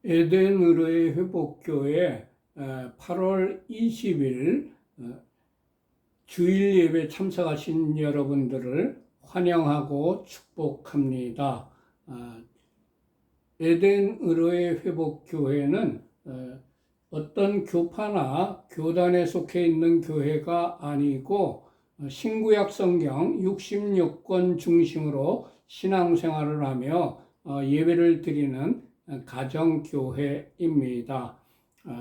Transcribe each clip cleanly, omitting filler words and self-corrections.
에덴의로의 회복교회 8월 20일 주일 예배 참석하신 여러분들을 환영하고 축복합니다. 에덴의로의 회복교회는 어떤 교파나 교단에 속해 있는 교회가 아니고 신구약 성경 66권 중심으로 신앙생활을 하며 예배를 드리는 가정교회입니다.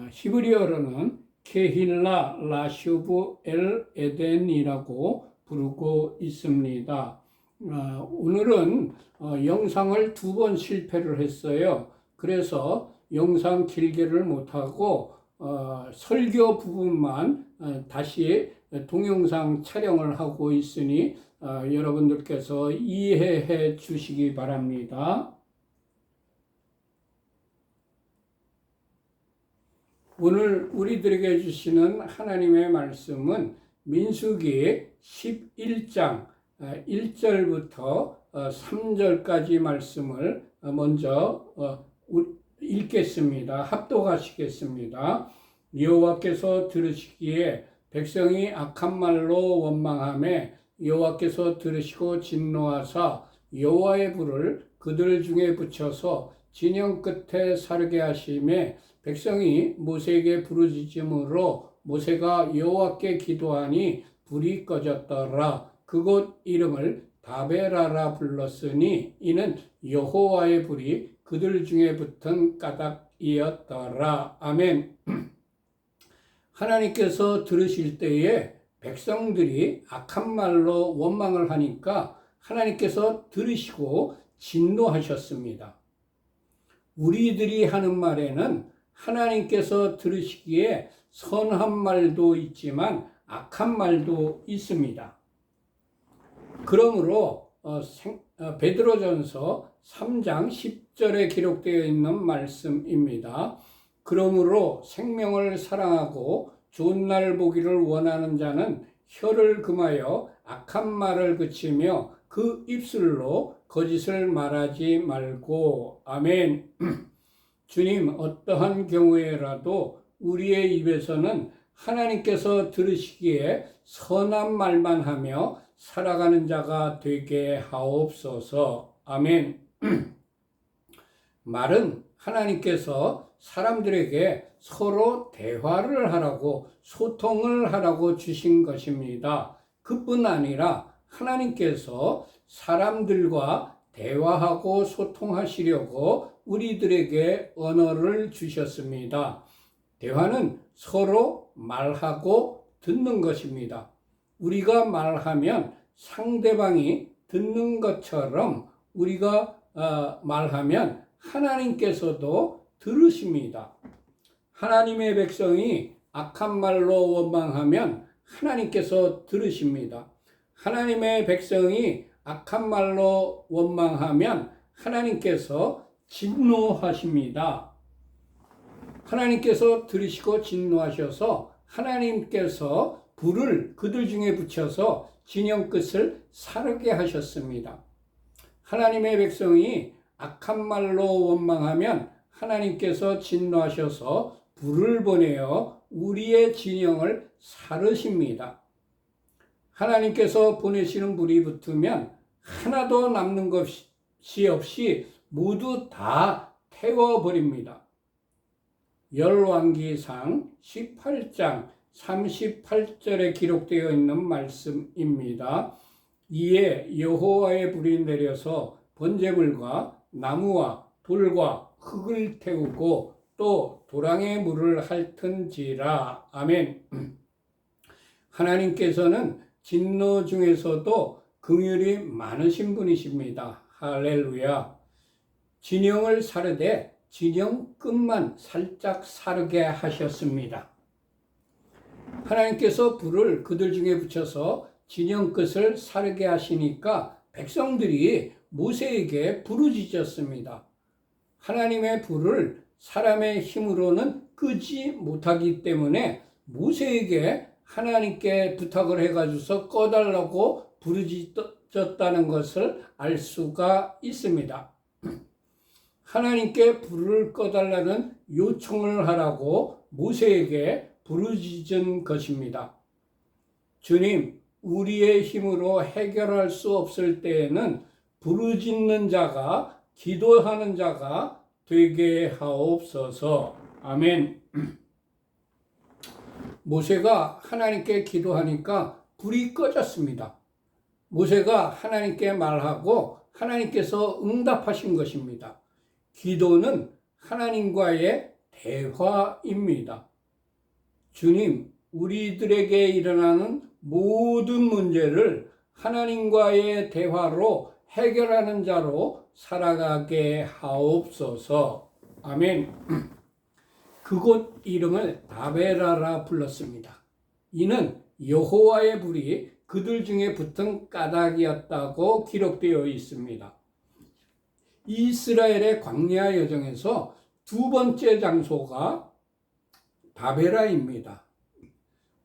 히브리어로는 케힐라 라슈브 엘 에덴이라고 부르고 있습니다. 오늘은 영상을 2번 실패를 했어요. 그래서 영상 길게를 못하고 설교 부분만 다시 동영상 촬영을 하고 있으니 여러분들께서 이해해 주시기 바랍니다. 오늘 우리들에게 주시는 하나님의 말씀은 민수기 11장 1절부터 3절까지 말씀을 먼저 읽겠습니다. 합독하시겠습니다. 여호와께서 들으시기에 백성이 악한 말로 원망하매 여호와께서 들으시고 진노하사 여호와의 불을 그들 중에 붙여서 진영 끝에 사르게 하시매 백성이 모세에게 부르짖음으로 모세가 여호와께 기도하니 불이 꺼졌더라. 그곳 이름을 다베라라 불렀으니 이는 여호와의 불이 그들 중에 붙은 까닭이었더라. 아멘. 하나님께서 들으실 때에 백성들이 악한 말로 원망을 하니까 하나님께서 들으시고 진노하셨습니다. 우리들이 하는 말에는 하나님께서 들으시기에 선한 말도 있지만 악한 말도 있습니다. 그러므로 베드로전서 3장 10절에 기록되어 있는 말씀입니다. 그러므로 생명을 사랑하고 좋은 날 보기를 원하는 자는 혀를 금하여 악한 말을 그치며 그 입술로 거짓을 말하지 말고. 아멘. 주님, 어떠한 경우에라도 우리의 입에서는 하나님께서 들으시기에 선한 말만 하며 살아가는 자가 되게 하옵소서. 아멘. 말은 하나님께서 사람들에게 서로 대화를 하라고, 소통을 하라고 주신 것입니다. 그뿐 아니라 하나님께서 사람들과 대화하고 소통하시려고 우리들에게 언어를 주셨습니다. 대화는 서로 말하고 듣는 것입니다. 우리가 말하면 상대방이 듣는 것처럼 우리가 말하면 하나님께서도 들으십니다. 하나님의 백성이 악한 말로 원망하면 하나님께서 들으십니다. 하나님의 백성이 악한 말로 원망하면 하나님께서 진노하십니다. 하나님께서 들으시고 진노하셔서 하나님께서 불을 그들 중에 붙여서 진영 끝을 사르게 하셨습니다. 하나님의 백성이 악한 말로 원망하면 하나님께서 진노하셔서 불을 보내어 우리의 진영을 사르십니다. 하나님께서 보내시는 불이 붙으면 하나도 남는 것이 없이 모두 다 태워버립니다. 열왕기상 18장 38절에 기록되어 있는 말씀입니다. 이에 여호와의 불이 내려서 번제물과 나무와 돌과 흙을 태우고 또 도랑의 물을 핥은지라. 아멘. 하나님께서는 진노 중에서도 긍휼이 많으신 분이십니다. 할렐루야. 진영을 사르되 진영 끝만 살짝 사르게 하셨습니다. 하나님께서 불을 그들 중에 붙여서 진영 끝을 사르게 하시니까 백성들이 모세에게 부르짖었습니다. 하나님의 불을 사람의 힘으로는 끄지 못하기 때문에 모세에게 하나님께 부탁을 해가지고서 꺼달라고 부르짖었다는 것을 알 수가 있습니다. 하나님께 불을 꺼달라는 요청을 하라고 모세에게 부르짖은 것입니다. 주님, 우리의 힘으로 해결할 수 없을 때에는 부르짖는 자가, 기도하는 자가 되게 하옵소서. 아멘. 모세가 하나님께 기도하니까 불이 꺼졌습니다. 모세가 하나님께 말하고 하나님께서 응답하신 것입니다. 기도는 하나님과의 대화입니다. 주님, 우리들에게 일어나는 모든 문제를 하나님과의 대화로 해결하는 자로 살아가게 하옵소서. 아멘. 그곳 이름을 다베라라 불렀습니다. 이는 여호와의 불이 그들 중에 붙은 까닭이었다고 기록되어 있습니다. 이스라엘의 광야 여정에서 두 번째 장소가 다베라입니다.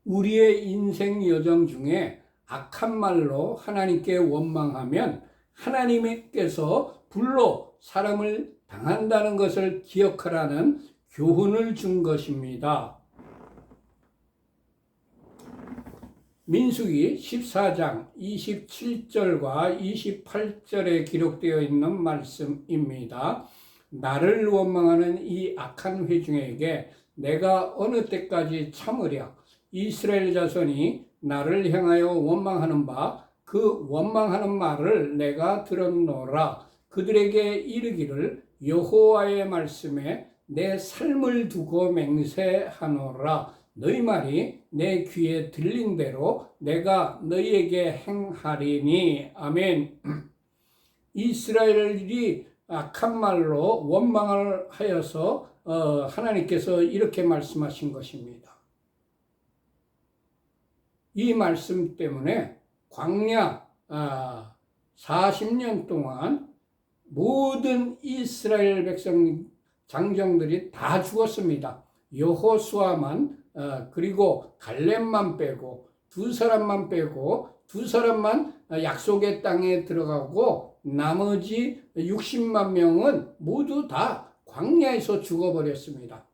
우리의 인생 여정 중에 악한 말로 하나님께 원망하면 하나님께서 불로 사람을 당한다는 것을 기억하라는 교훈을 준 것입니다. 민수기 14장 27절과 28절에 기록되어 있는 말씀입니다. 나를 원망하는 이 악한 회중에게 내가 어느 때까지 참으랴. 이스라엘 자손이 나를 향하여 원망하는 바 그 원망하는 말을 내가 들었노라. 그들에게 이르기를 여호와의 말씀에 내 삶을 두고 맹세하노라. 너희 말이 내 귀에 들린 대로 내가 너희에게 행하리니. 아멘. 이스라엘이 악한 말로 원망을 하여서 하나님께서 이렇게 말씀하신 것입니다. 이 말씀 때문에 광야 40년 동안 모든 이스라엘 백성 장정들이 다 죽었습니다. 여호수아만 그리고 갈렙만 빼고 두 사람만 약속의 땅에 들어가고 나머지 60만 명은 모두 다 광야에서 죽어버렸습니다.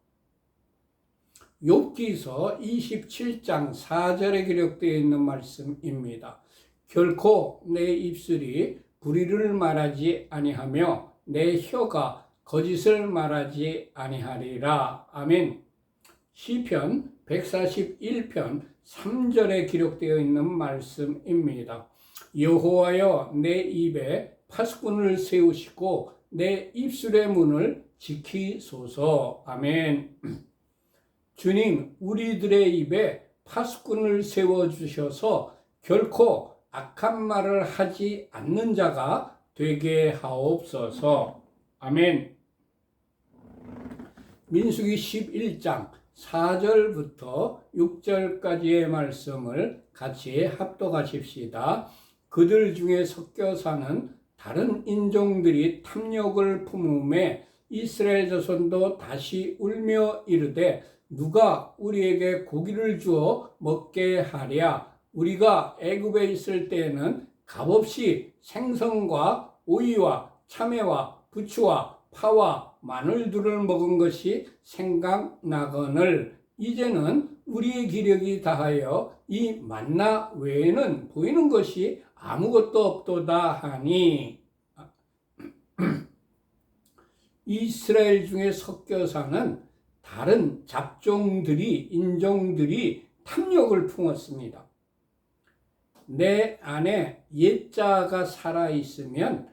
욥기서 27장 4절에 기록되어 있는 말씀입니다. 결코 내 입술이 불의를 말하지 아니하며 내 혀가 거짓을 말하지 아니하리라. 아멘. 시편 141편 3절에 기록되어 있는 말씀입니다. 여호와여 내 입에 파수꾼을 세우시고 내 입술의 문을 지키소서. 아멘. 주님, 우리들의 입에 파수꾼을 세워주셔서 결코 악한 말을 하지 않는 자가 되게 하옵소서. 아멘. 민수기 11장 4절부터 6절까지의 말씀을 같이 합독하십시다. 그들 중에 섞여 사는 다른 인종들이 탐욕을 품음에 이스라엘 자손도 다시 울며 이르되 누가 우리에게 고기를 주어 먹게 하랴. 우리가 애굽에 있을 때에는 값없이 생선과 오이와 참외와 부추와 파와 마늘들을 먹은 것이 생각나거늘 이제는 우리의 기력이 다하여 이 만나 외에는 보이는 것이 아무것도 없도다 하니. 이스라엘 중에 섞여 사는 다른 인종들이 탐욕을 품었습니다. 내 안에 옛자가 살아있으면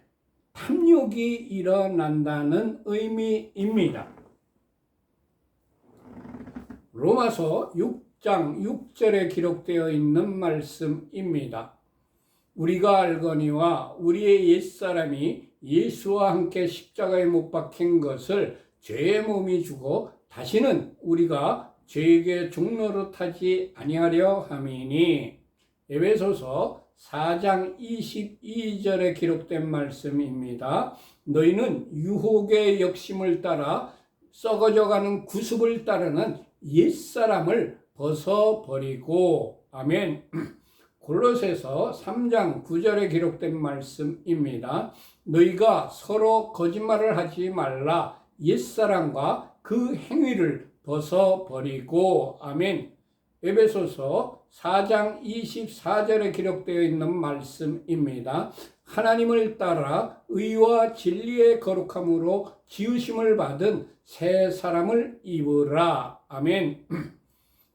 탐욕이 일어난다는 의미입니다. 로마서 6장 6절에 기록되어 있는 말씀입니다. 우리가 알거니와 우리의 옛사람이 예수와 함께 십자가에 못 박힌 것을 죄의 몸이 주고 다시는 우리가 죄에게 종노릇하지 아니하려 함이니. 에베소서 4장 22절에 기록된 말씀입니다. 너희는 유혹의 역심을 따라 썩어져가는 구습을 따르는 옛사람을 벗어버리고. 아멘. 골로새서 3장 9절에 기록된 말씀입니다. 너희가 서로 거짓말을 하지 말라. 옛사람과 그 행위를 벗어버리고. 아멘. 에베소서 4장 24절에 기록되어 있는 말씀입니다. 하나님을 따라 의와 진리의 거룩함으로 지으심을 받은 새 사람을 입으라. 아멘.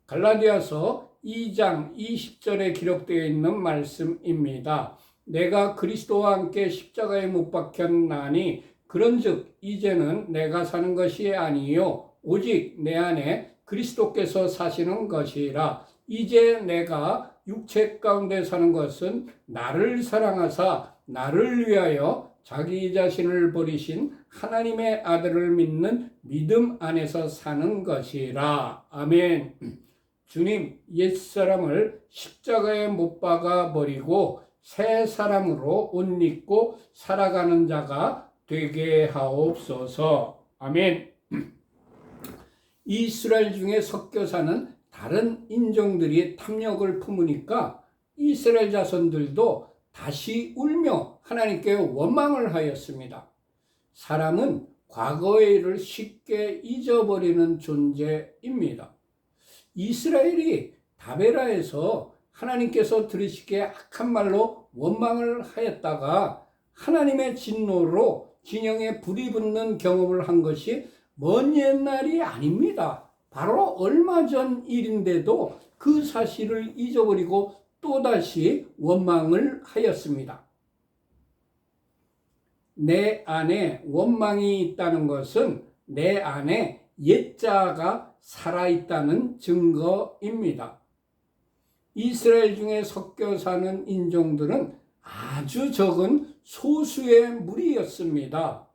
갈라디아서 2장 20절에 기록되어 있는 말씀입니다. 내가 그리스도와 함께 십자가에 못 박혔나니 그런즉 이제는 내가 사는 것이 아니요 오직 내 안에 그리스도께서 사시는 것이라. 이제 내가 육체 가운데 사는 것은 나를 사랑하사 나를 위하여 자기 자신을 버리신 하나님의 아들을 믿는 믿음 안에서 사는 것이라. 아멘. 주님, 옛사람을 십자가에 못 박아 버리고 새 사람으로 옷 입고 살아가는 자가 되게 하옵소서. 아멘. 이스라엘 중에 섞여 사는 다른 인종들이 탐욕을 품으니까 이스라엘 자손들도 다시 울며 하나님께 원망을 하였습니다. 사람은 과거의 일을 쉽게 잊어버리는 존재입니다. 이스라엘이 다베라에서 하나님께서 들으시기에 악한 말로 원망을 하였다가 하나님의 진노로 진영에 불이 붙는 경험을 한 것이 먼 옛날이 아닙니다. 바로 얼마 전 일인데도 그 사실을 잊어버리고 또다시 원망을 하였습니다. 내 안에 원망이 있다는 것은 내 안에 옛자가 살아있다는 증거입니다. 이스라엘 중에 섞여 사는 인종들은 아주 적은 소수의 무리였습니다.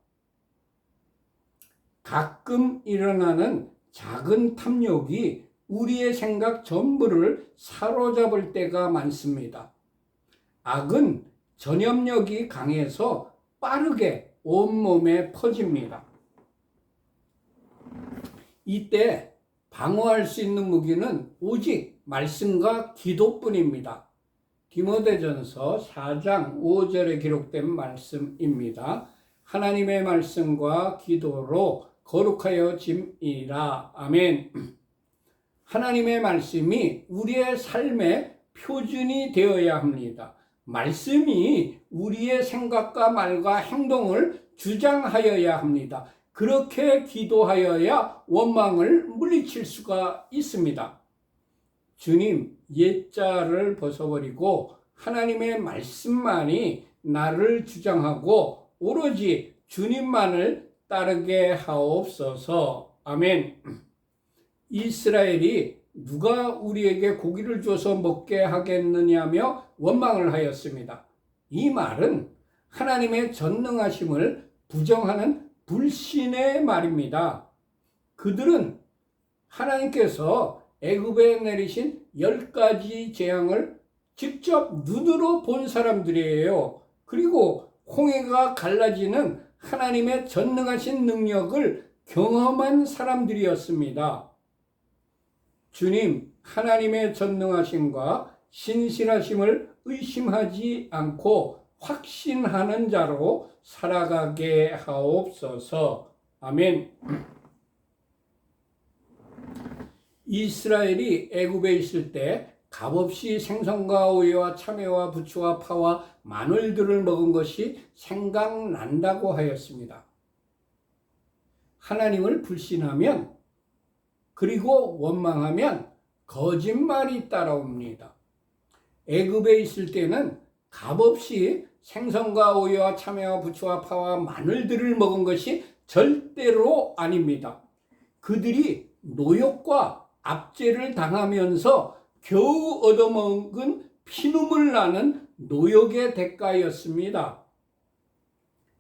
가끔 일어나는 작은 탐욕이 우리의 생각 전부를 사로잡을 때가 많습니다. 악은 전염력이 강해서 빠르게 온몸에 퍼집니다. 이때 방어할 수 있는 무기는 오직 말씀과 기도뿐입니다. 디모데전서 4장 5절에 기록된 말씀입니다. 하나님의 말씀과 기도로 거룩하여 짐이라. 아멘. 하나님의 말씀이 우리의 삶의 표준이 되어야 합니다. 말씀이 우리의 생각과 말과 행동을 주장하여야 합니다. 그렇게 기도하여야 원망을 물리칠 수가 있습니다. 주님, 옛자를 벗어버리고 하나님의 말씀만이 나를 주장하고 오로지 주님만을 따르게 하옵소서. 아멘. 이스라엘이 누가 우리에게 고기를 줘서 먹게 하겠느냐며 원망을 하였습니다. 이 말은 하나님의 전능하심을 부정하는 불신의 말입니다. 그들은 하나님께서 애굽에 내리신 10가지 재앙을 직접 눈으로 본 사람들이에요. 그리고 홍해가 갈라지는 하나님의 전능하신 능력을 경험한 사람들이었습니다. 주님, 하나님의 전능하심과 신실하심을 의심하지 않고 확신하는 자로 살아가게 하옵소서. 아멘. 이스라엘이 애굽에 있을 때 값없이 생선과 오이와 참외와 부추와 파와 마늘들을 먹은 것이 생각난다고 하였습니다. 하나님을 불신하면 그리고 원망하면 거짓말이 따라옵니다. 애굽에 있을 때는 값없이 생선과 오이와 참외와 부추와 파와 마늘들을 먹은 것이 절대로 아닙니다. 그들이 노역과 압제를 당하면서 겨우 얻어먹은 피눈물 나는 노역의 대가였습니다.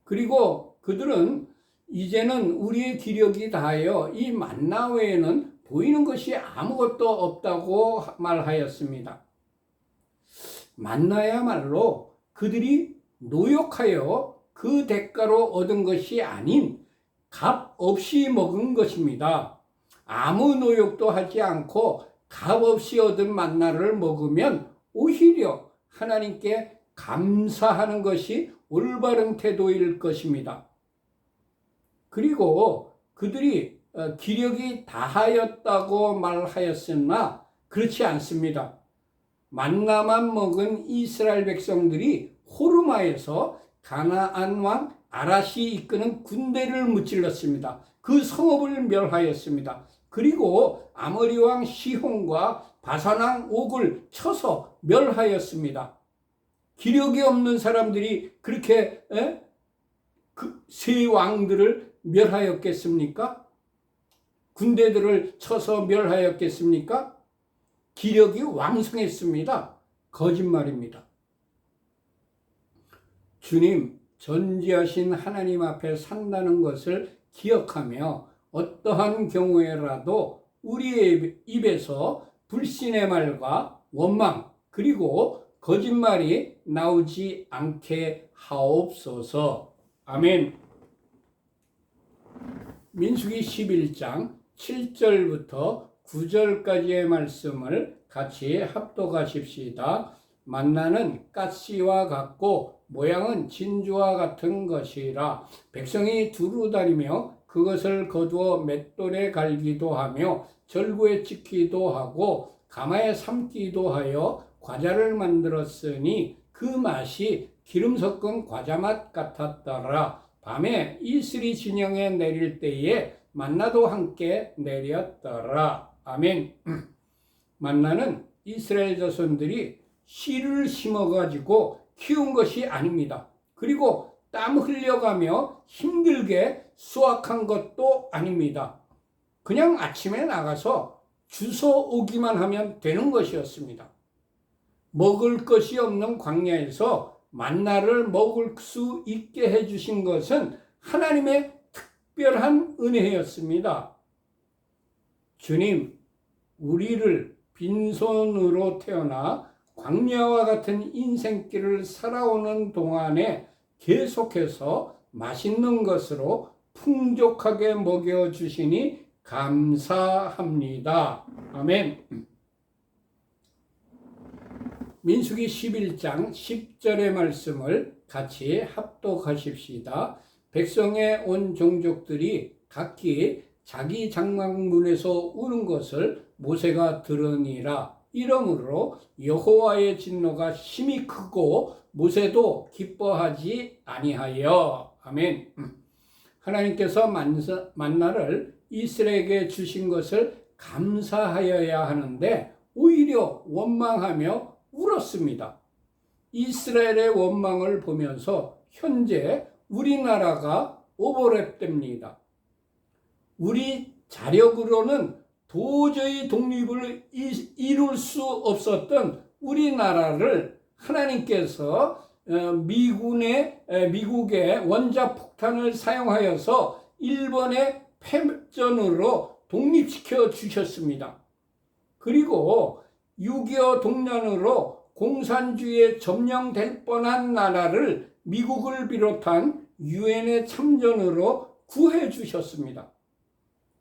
그리고 그들은 이제는 우리의 기력이 다하여 이 만나 외에는 보이는 것이 아무것도 없다고 말하였습니다. 만나야말로 그들이 노역하여 그 대가로 얻은 것이 아닌 값 없이 먹은 것입니다. 아무 노역도 하지 않고 값 없이 얻은 만나를 먹으면 오히려 하나님께 감사하는 것이 올바른 태도일 것입니다. 그리고 그들이 기력이 다하였다고 말하였으나 그렇지 않습니다. 만나만 먹은 이스라엘 백성들이 호르마에서 가나안 왕 아라시 이끄는 군대를 무찔렀습니다. 그 성읍을 멸하였습니다. 그리고 아모리 왕 시혼과 바산 왕 옥을 쳐서 멸하였습니다. 기력이 없는 사람들이 그렇게 그 세 왕들을 멸하였겠습니까? 군대들을 쳐서 멸하였겠습니까? 기력이 왕성했습니다. 거짓말입니다. 주님, 전지하신 하나님 앞에 산다는 것을 기억하며 어떠한 경우에라도 우리의 입에서 불신의 말과 원망 그리고 거짓말이 나오지 않게 하옵소서. 아멘. 민수기 11장 7절부터 9절까지의 말씀을 같이 합독하십시다. 만나는 가시와 같고 모양은 진주와 같은 것이라 백성이 두루 다니며 그것을 거두어 맷돌에 갈기도 하며 절구에 찍기도 하고 가마에 삶기도 하여 과자를 만들었으니 그 맛이 기름 섞은 과자 맛 같았더라. 밤에 이슬이 진영에 내릴 때에 만나도 함께 내렸더라. 아멘. 만나는 이스라엘 자손들이 씨를 심어가지고 키운 것이 아닙니다. 그리고 땀 흘려가며 힘들게 수확한 것도 아닙니다. 그냥 아침에 나가서 주워 오기만 하면 되는 것이었습니다. 먹을 것이 없는 광야에서 만나를 먹을 수 있게 해주신 것은 하나님의 특별한 은혜였습니다. 주님, 우리를 빈손으로 태어나 광야와 같은 인생길을 살아오는 동안에 계속해서 맛있는 것으로 풍족하게 먹여주시니 감사합니다. 아멘. 민수기 11장 10절의 말씀을 같이 합독하십시다. 백성의 온 종족들이 각기 자기 장막문에서 우는 것을 모세가 들으니라. 이러므로 여호와의 진노가 심히 크고 모세도 기뻐하지 아니하여. 아멘. 하나님께서 만나를 이스라엘에게 주신 것을 감사하여야 하는데 오히려 원망하며 울었습니다. 이스라엘의 원망을 보면서 현재 우리나라가 오버랩됩니다. 우리 자력으로는 도저히 독립을 이룰 수 없었던 우리나라를 하나님께서 미국의 원자폭탄을 사용하여서 일본의 패전으로 독립시켜 주셨습니다. 그리고 6.25 동란으로 공산주의에 점령될 뻔한 나라를 미국을 비롯한 유엔의 참전으로 구해 주셨습니다.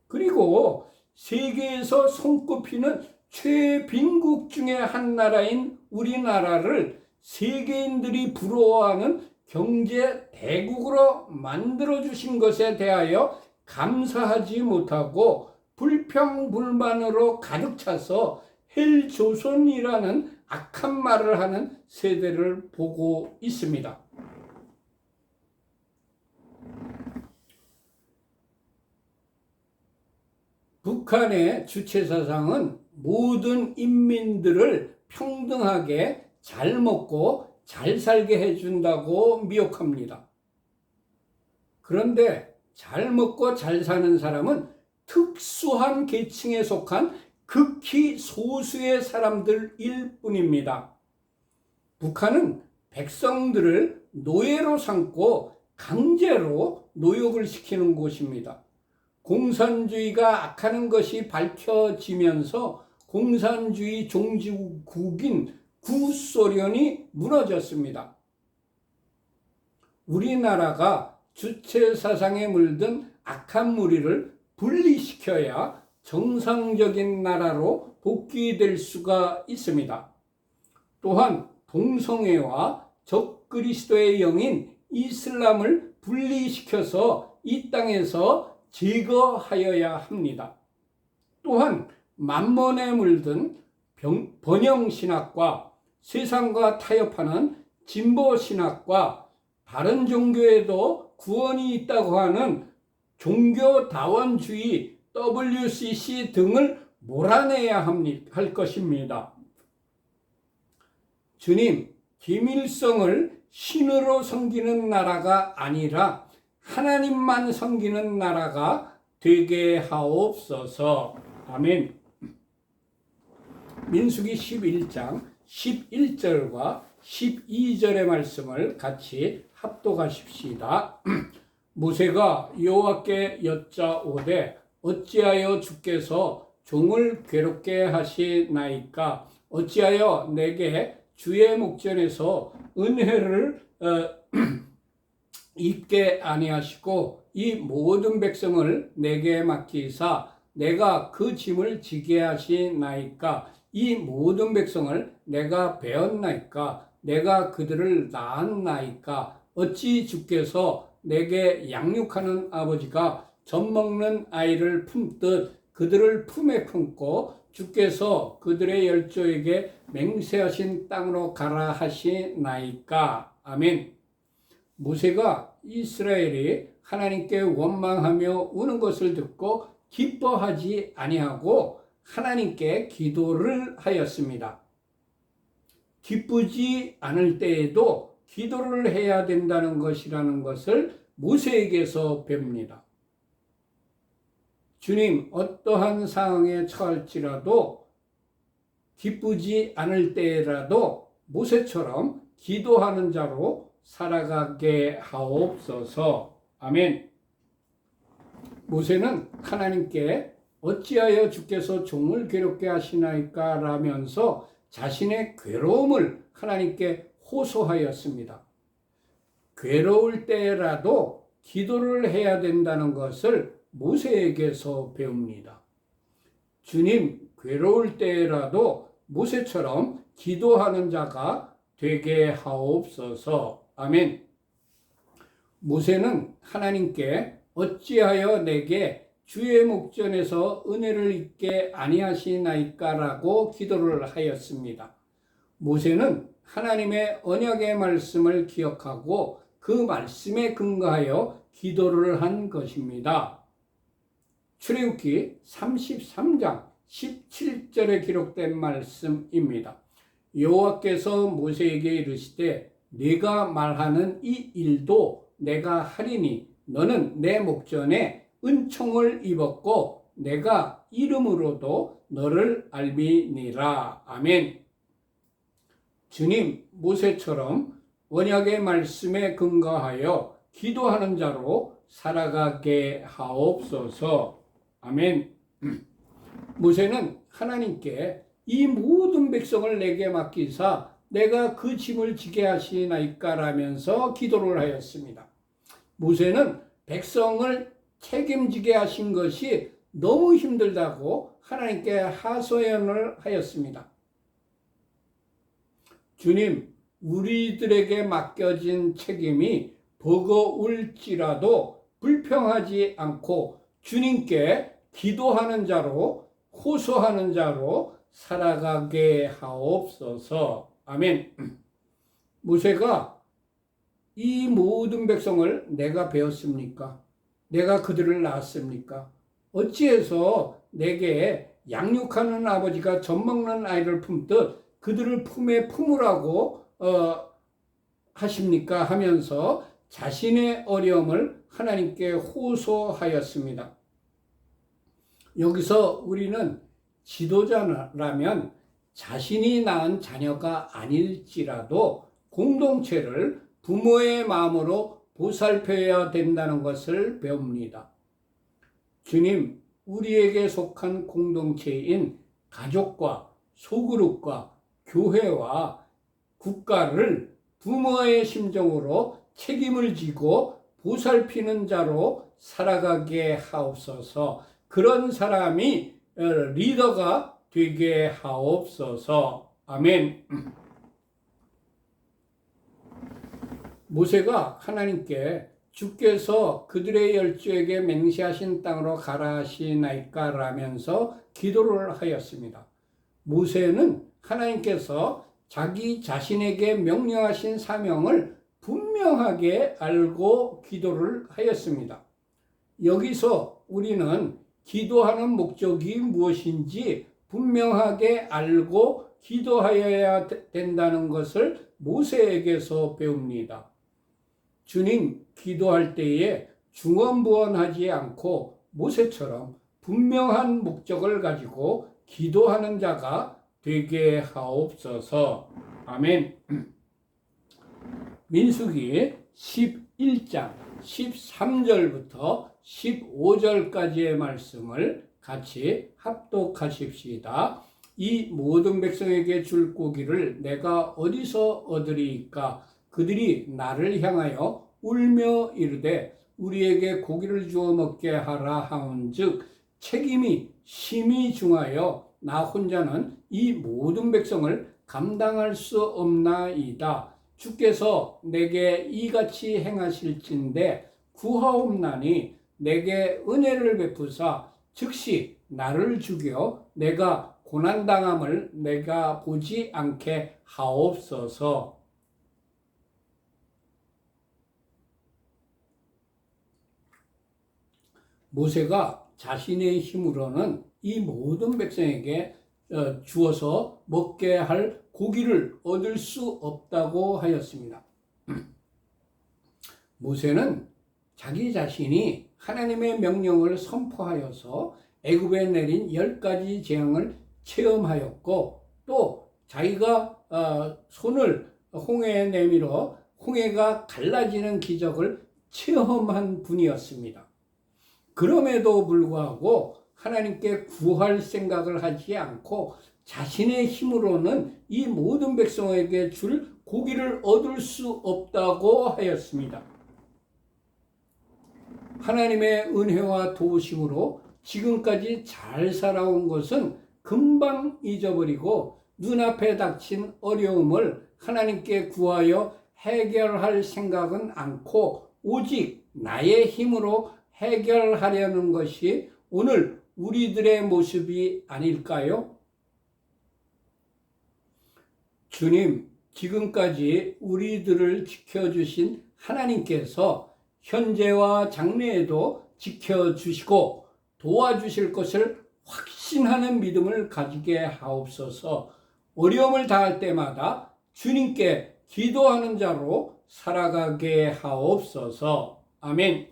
그리고 세계에서 손꼽히는 최빈국 중에 한 나라인 우리나라를 세계인들이 부러워하는 경제 대국으로 만들어 주신 것에 대하여 감사하지 못하고 불평불만으로 가득 차서 헬조선이라는 악한 말을 하는 세대를 보고 있습니다. 북한의 주체사상은 모든 인민들을 평등하게 잘 먹고 잘 살게 해준다고 미혹합니다. 그런데 잘 먹고 잘 사는 사람은 특수한 계층에 속한 극히 소수의 사람들일 뿐입니다. 북한은 백성들을 노예로 삼고 강제로 노역을 시키는 곳입니다. 공산주의가 악하는 것이 밝혀지면서 공산주의 종지국인 구소련이 무너졌습니다. 우리나라가 주체사상에 물든 악한 무리를 분리시켜야 정상적인 나라로 복귀될 수가 있습니다. 또한 동성애와 적그리스도의 영인 이슬람을 분리시켜서 이 땅에서 제거하여야 합니다. 또한 만몬에 물든 번영신학과 세상과 타협하는 진보신학과 다른 종교에도 구원이 있다고 하는 종교다원주의 WCC 등을 몰아내야 할 것입니다. 주님, 김일성을 신으로 섬기는 나라가 아니라 하나님만 섬기는 나라가 되게 하옵소서. 아멘. 민수기 11장 11절과 12절의 말씀을 같이 합독하십시다. 모세가 여호와께 여짜오되 어찌하여 주께서 종을 괴롭게 하시나이까? 어찌하여 내게 주의 목전에서 은혜를 입게 아니하시고 이 모든 백성을 내게 맡기사 내가 그 짐을 지게 하시나이까? 이 모든 백성을 내가 배웠나이까? 내가 그들을 낳았나이까? 어찌 주께서 내게 양육하는 아버지가 젖먹는 아이를 품듯 그들을 품에 품고 주께서 그들의 열조에게 맹세하신 땅으로 가라 하시나이까? 아멘. 모세가 이스라엘이 하나님께 원망하며 우는 것을 듣고 기뻐하지 아니하고 하나님께 기도를 하였습니다. 기쁘지 않을 때에도 기도를 해야 된다는 것이라는 것을 모세에게서 배웁니다. 주님, 어떠한 상황에 처할지라도 기쁘지 않을 때라도 모세처럼 기도하는 자로 살아가게 하옵소서. 아멘. 모세는 하나님께 어찌하여 주께서 종을 괴롭게 하시나이까 라면서 자신의 괴로움을 하나님께 호소하였습니다. 괴로울 때라도 기도를 해야 된다는 것을 모세에게서 배웁니다. 주님, 괴로울 때라도 모세처럼 기도하는 자가 되게 하옵소서. 아멘. 모세는 하나님께 어찌하여 내게 주의 목전에서 은혜를 입게 아니하시나이까라고 기도를 하였습니다. 모세는 하나님의 언약의 말씀을 기억하고 그 말씀에 근거하여 기도를 한 것입니다. 출애굽기 33장 17절에 기록된 말씀입니다. 여호와께서 모세에게 이르시되 네가 말하는 이 일도 내가 하리니 너는 내 목전에 은총을 입었고 내가 이름으로도 너를 알미니라. 아멘. 주님, 모세처럼 언약의 말씀에 근거하여 기도하는 자로 살아가게 하옵소서. 아멘. 모세는 하나님께 이 모든 백성을 내게 맡기사 내가 그 짐을 지게 하시나이까라면서 기도를 하였습니다. 모세는 백성을 책임지게 하신 것이 너무 힘들다고 하나님께 하소연을 하였습니다. 주님, 우리들에게 맡겨진 책임이 버거울지라도 불평하지 않고 주님께 기도하는 자로 호소하는 자로 살아가게 하옵소서. 아멘. 모세가 이 모든 백성을 내가 배웠습니까? 내가 그들을 낳았습니까? 어찌해서 내게 양육하는 아버지가 젖먹는 아이를 품듯 그들을 품에 품으라고 하십니까? 하면서 자신의 어려움을 하나님께 호소하였습니다. 여기서 우리는 지도자라면 자신이 낳은 자녀가 아닐지라도 공동체를 부모의 마음으로 보살펴야 된다는 것을 배웁니다. 주님, 우리에게 속한 공동체인 가족과 소그룹과 교회와 국가를 부모의 심정으로 책임을 지고 보살피는 자로 살아가게 하옵소서. 그런 사람이 리더가 되게 하옵소서. 아멘. 모세가 하나님께 주께서 그들의 열조에게 맹세하신 땅으로 가라 하시나이까 라면서 기도를 하였습니다. 모세는 하나님께서 자기 자신에게 명령하신 사명을 분명하게 알고 기도를 하였습니다. 여기서 우리는 기도하는 목적이 무엇인지 분명하게 알고 기도하여야 된다는 것을 모세에게서 배웁니다. 주님, 기도할 때에 중언부언하지 않고 모세처럼 분명한 목적을 가지고 기도하는 자가 되게 하옵소서. 아멘. 민수기 11장 13절부터 15절까지의 말씀을 같이 합독하십시다. 이 모든 백성에게 줄 고기를 내가 어디서 얻으리이까? 그들이 나를 향하여 울며 이르되 우리에게 고기를 주어 먹게 하라 하온즉 책임이 심히 중하여 나 혼자는 이 모든 백성을 감당할 수 없나이다. 주께서 내게 이같이 행하실진대 구하옵나니 내게 은혜를 베푸사 즉시 나를 죽여 내가 고난당함을 내가 보지 않게 하옵소서. 모세가 자신의 힘으로는 이 모든 백성에게 주어서 먹게 할 고기를 얻을 수 없다고 하였습니다. 모세는 자기 자신이 하나님의 명령을 선포하여서 애굽에 내린 10가지 재앙을 체험하였고 또 자기가 손을 홍해에 내밀어 홍해가 갈라지는 기적을 체험한 분이었습니다. 그럼에도 불구하고 하나님께 구할 생각을 하지 않고 자신의 힘으로는 이 모든 백성에게 줄 고기를 얻을 수 없다고 하였습니다. 하나님의 은혜와 도우심으로 지금까지 잘 살아온 것은 금방 잊어버리고 눈앞에 닥친 어려움을 하나님께 구하여 해결할 생각은 않고 오직 나의 힘으로 해결하려는 것이 오늘 우리들의 모습이 아닐까요? 주님, 지금까지 우리들을 지켜주신 하나님께서 현재와 장래에도 지켜주시고 도와주실 것을 확신하는 믿음을 가지게 하옵소서. 어려움을 당할 때마다 주님께 기도하는 자로 살아가게 하옵소서. 아멘.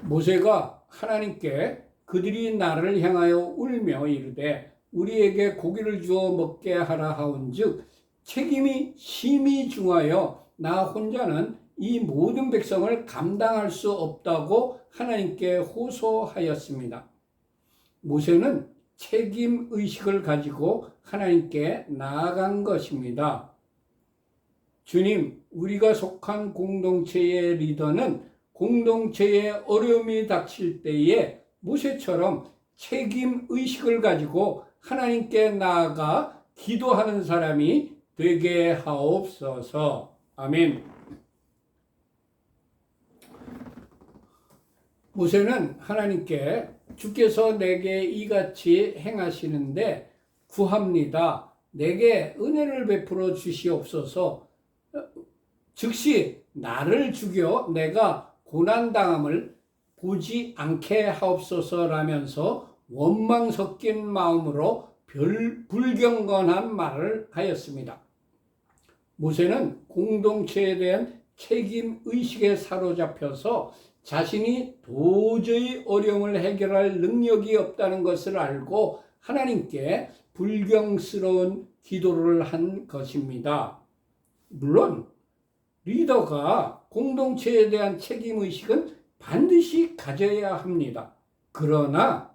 모세가 하나님께 그들이 나를 향하여 울며 이르되 우리에게 고기를 주어 먹게 하라 하온즉 책임이 심히 중하여 나 혼자는 이 모든 백성을 감당할 수 없다고 하나님께 호소하였습니다. 모세는 책임 의식을 가지고 하나님께 나아간 것입니다. 주님, 우리가 속한 공동체의 리더는 공동체에 어려움이 닥칠 때에 모세처럼 책임 의식을 가지고 하나님께 나아가 기도하는 사람이 되게 하옵소서. 아멘. 모세는 하나님께 주께서 내게 이같이 행하시는데 구합니다. 내게 은혜를 베풀어 주시옵소서. 즉시 나를 죽여 내가 고난당함을 보지 않게 하옵소서라면서 원망 섞인 마음으로 불경건한 말을 하였습니다. 모세는 공동체에 대한 책임 의식에 사로잡혀서 자신이 도저히 어려움을 해결할 능력이 없다는 것을 알고 하나님께 불경스러운 기도를 한 것입니다. 물론 리더가 공동체에 대한 책임의식은 반드시 가져야 합니다. 그러나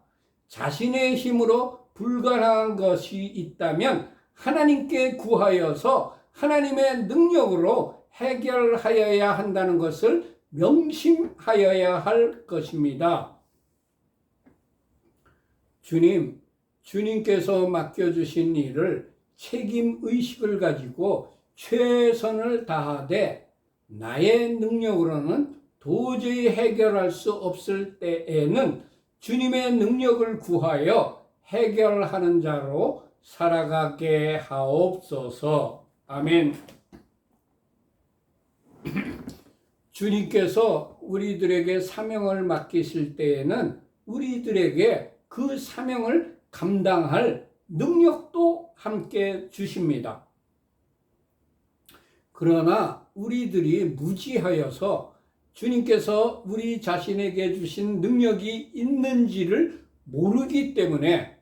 자신의 힘으로 불가능한 것이 있다면 하나님께 구하여서 하나님의 능력으로 해결하여야 한다는 것을 명심하여야 할 것입니다. 주님께서 맡겨주신 일을 책임의식을 가지고 최선을 다하되 나의 능력으로는 도저히 해결할 수 없을 때에는 주님의 능력을 구하여 해결하는 자로 살아가게 하옵소서. 아멘. 주님께서 우리들에게 사명을 맡기실 때에는 우리들에게 그 사명을 감당할 능력도 함께 주십니다. 그러나 우리들이 무지하여서 주님께서 우리 자신에게 주신 능력이 있는지를 모르기 때문에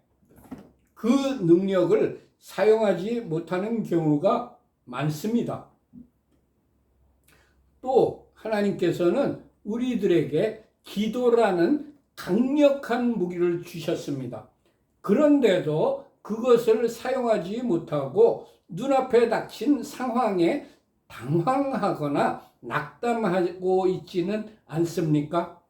그 능력을 사용하지 못하는 경우가 많습니다. 또 하나님께서는 우리들에게 기도라는 강력한 무기를 주셨습니다. 그런데도 그것을 사용하지 못하고 눈앞에 닥친 상황에 당황하거나 낙담하고 있지는 않습니까?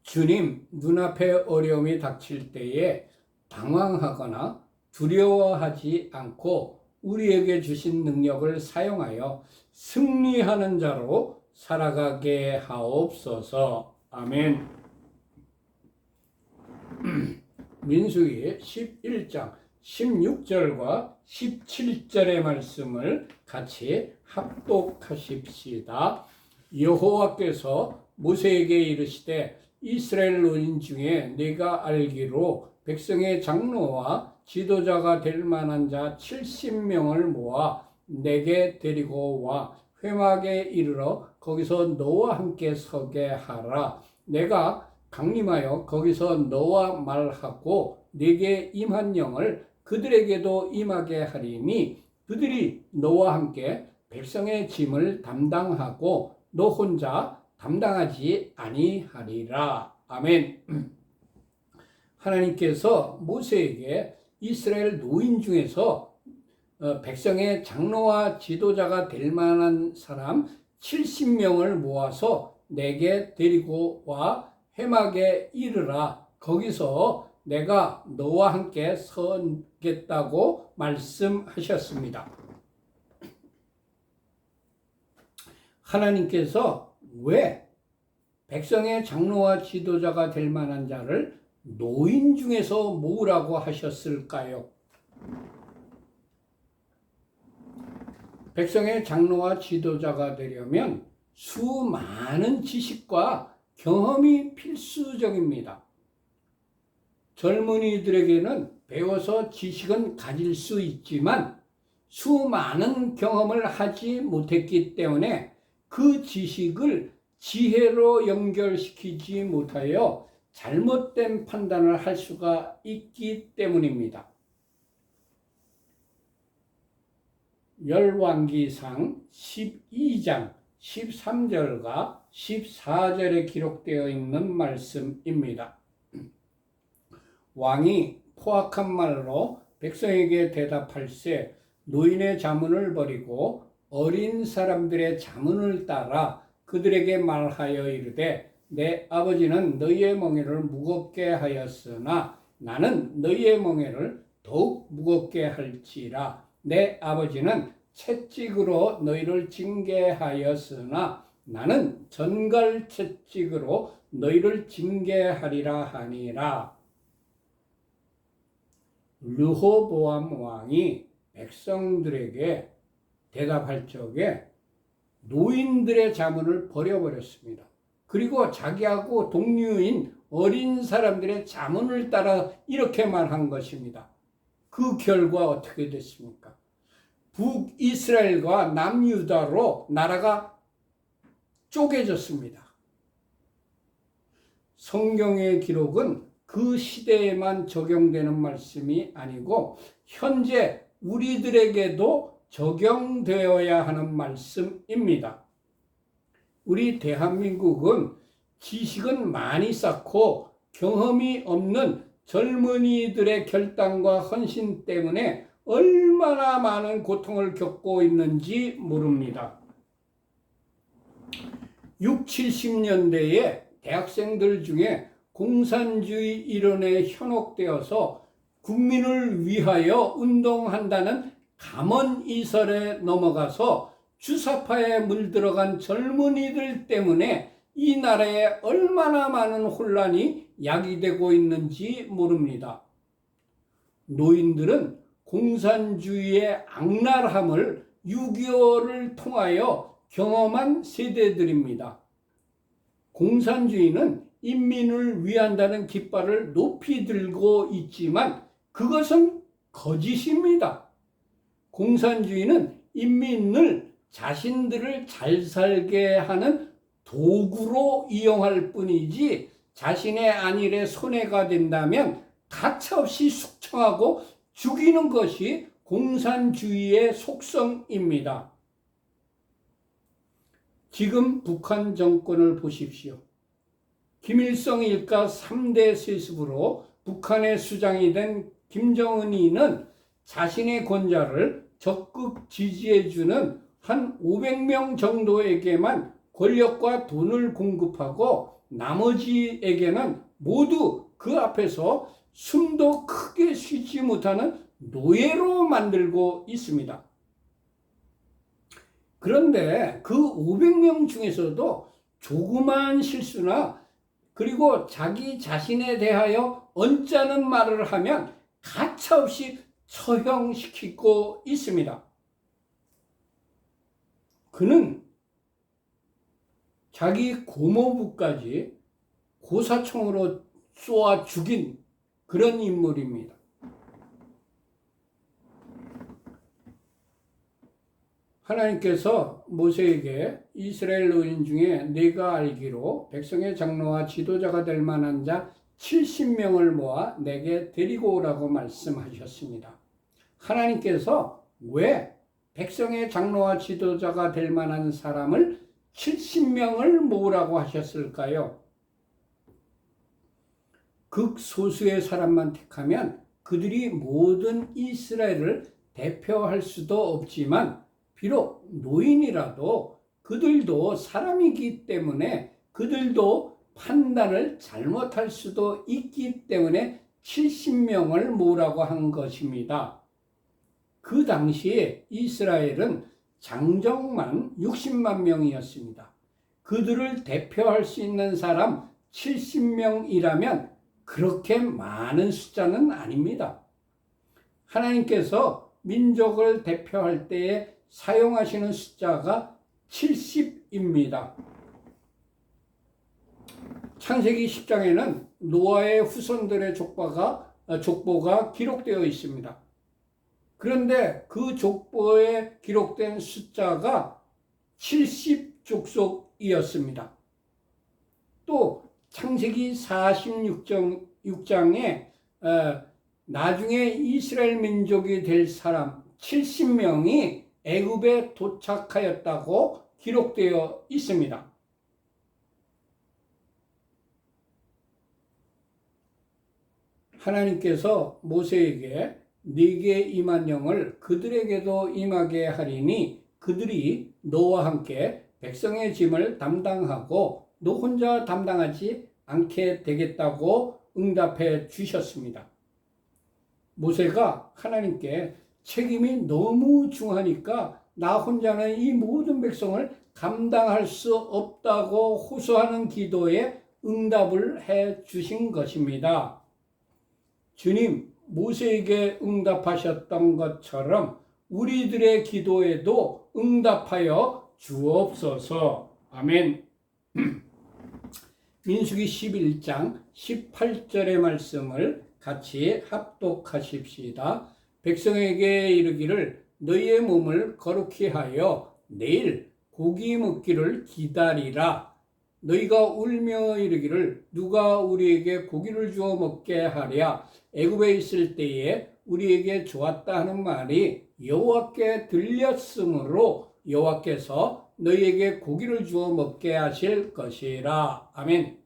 주님, 눈앞에 어려움이 닥칠 때에 당황하거나 두려워하지 않고 우리에게 주신 능력을 사용하여 승리하는 자로 살아가게 하옵소서. 아멘. 민수기 11장 16절과 17절의 말씀을 같이 합독하십시다. 여호와께서 모세에게 이르시되 이스라엘 노인 중에 네가 알기로 백성의 장로와 지도자가 될 만한 자 70명을 모아 내게 데리고 와 회막에 이르러 거기서 너와 함께 서게 하라. 내가 강림하여 거기서 너와 말하고 네게 임한 영을 그들에게도 임하게 하리니 그들이 너와 함께 백성의 짐을 담당하고 너 혼자 담당하지 아니하리라. 아멘. 하나님께서 모세에게 이스라엘 노인 중에서 백성의 장로와 지도자가 될 만한 사람 70명을 모아서 내게 데리고 와 회막에 이르라. 거기서 내가 너와 함께 서겠다고 말씀하셨습니다. 하나님께서 왜 백성의 장로와 지도자가 될 만한 자를 노인 중에서 모으라고 하셨을까요? 백성의 장로와 지도자가 되려면 수많은 지식과 경험이 필수적입니다. 젊은이들에게는 배워서 지식은 가질 수 있지만 수많은 경험을 하지 못했기 때문에 그 지식을 지혜로 연결시키지 못하여 잘못된 판단을 할 수가 있기 때문입니다. 열왕기상 12장 13절과 14절에 기록되어 있는 말씀입니다. 왕이 포악한 말로 백성에게 대답할세 노인의 자문을 버리고 어린 사람들의 자문을 따라 그들에게 말하여 이르되 내 아버지는 너희의 멍에를 무겁게 하였으나 나는 너희의 멍에를 더욱 무겁게 할지라. 내 아버지는 채찍으로 너희를 징계하였으나 나는 전갈 채찍으로 너희를 징계하리라 하니라. 르호보암 왕이 백성들에게 대답할 적에 노인들의 자문을 버려버렸습니다. 그리고 자기하고 동료인 어린 사람들의 자문을 따라 이렇게 말한 것입니다. 그 결과 어떻게 됐습니까? 북이스라엘과 남유다로 나라가 쪼개졌습니다. 성경의 기록은 그 시대에만 적용되는 말씀이 아니고 현재 우리들에게도 적용되어야 하는 말씀입니다. 우리 대한민국은 지식은 많이 쌓고 경험이 없는 젊은이들의 결단과 헌신 때문에 얼마나 많은 고통을 겪고 있는지 모릅니다. 60, 70년대에 대학생들 중에 공산주의 이론에 현혹되어서 국민을 위하여 운동한다는 감언 이설에 넘어가서 주사파에 물들어간 젊은이들 때문에 이 나라에 얼마나 많은 혼란이 야기되고 있는지 모릅니다. 노인들은 공산주의의 악랄함을 6.25를 통하여 경험한 세대들입니다. 공산주의는 인민을 위한다는 깃발을 높이 들고 있지만 그것은 거짓입니다. 공산주의는 인민을 자신들을 잘 살게 하는 도구로 이용할 뿐이지 자신의 안일에 손해가 된다면 가차없이 숙청하고 죽이는 것이 공산주의의 속성입니다. 지금 북한 정권을 보십시오. 김일성 일가 3대 세습으로 북한의 수장이 된 김정은이는 자신의 권좌를 적극 지지해주는 한 500명 정도에게만 권력과 돈을 공급하고 나머지에게는 모두 그 앞에서 숨도 크게 쉬지 못하는 노예로 만들고 있습니다. 그런데 그 500명 중에서도 조그만 실수나 그리고 자기 자신에 대하여 언짢은 말을 하면 가차없이 처형시키고 있습니다. 그는 자기 고모부까지 고사총으로 쏘아 죽인 그런 인물입니다. 하나님께서 모세에게 이스라엘 노인 중에 네가 알기로 백성의 장로와 지도자가 될 만한 자 70명을 모아 내게 데리고 오라고 말씀하셨습니다. 하나님께서 왜 백성의 장로와 지도자가 될 만한 사람을 70명을 모으라고 하셨을까요? 극소수의 사람만 택하면 그들이 모든 이스라엘을 대표할 수도 없지만 비록 노인이라도 그들도 사람이기 때문에 그들도 판단을 잘못할 수도 있기 때문에 70명을 모으라고 한 것입니다. 그 당시에 이스라엘은 장정만 60만 명이었습니다. 그들을 대표할 수 있는 사람 70명이라면 그렇게 많은 숫자는 아닙니다. 하나님께서 민족을 대표할 때에 사용하시는 숫자가 70입니다. 창세기 10장에는 노아의 후손들의 족보가 기록되어 있습니다. 그런데 그 족보에 기록된 숫자가 70족속이었습니다. 또 창세기 46장에 나중에 이스라엘 민족이 될 사람 70명이 애굽에 도착하였다고 기록되어 있습니다. 하나님께서 모세에게 네게 임한 영을 그들에게도 임하게 하리니 그들이 너와 함께 백성의 짐을 담당하고 너 혼자 담당하지 않게 되겠다고 응답해 주셨습니다. 모세가 하나님께 책임이 너무 중하니까 나 혼자는 이 모든 백성을 감당할 수 없다고 호소하는 기도에 응답을 해 주신 것입니다. 주님, 모세에게 응답하셨던 것처럼 우리들의 기도에도 응답하여 주옵소서. 아멘. 민수기 11장 18절의 말씀을 같이 합독하십시다. 백성에게 이르기를 너희의 몸을 거룩히 하여 내일 고기 먹기를 기다리라. 너희가 울며 이르기를 누가 우리에게 고기를 주어 먹게 하랴. 애굽에 있을 때에 우리에게 좋았다 하는 말이 여호와께 들렸으므로 여호와께서 너희에게 고기를 주어 먹게 하실 것이라. 아멘.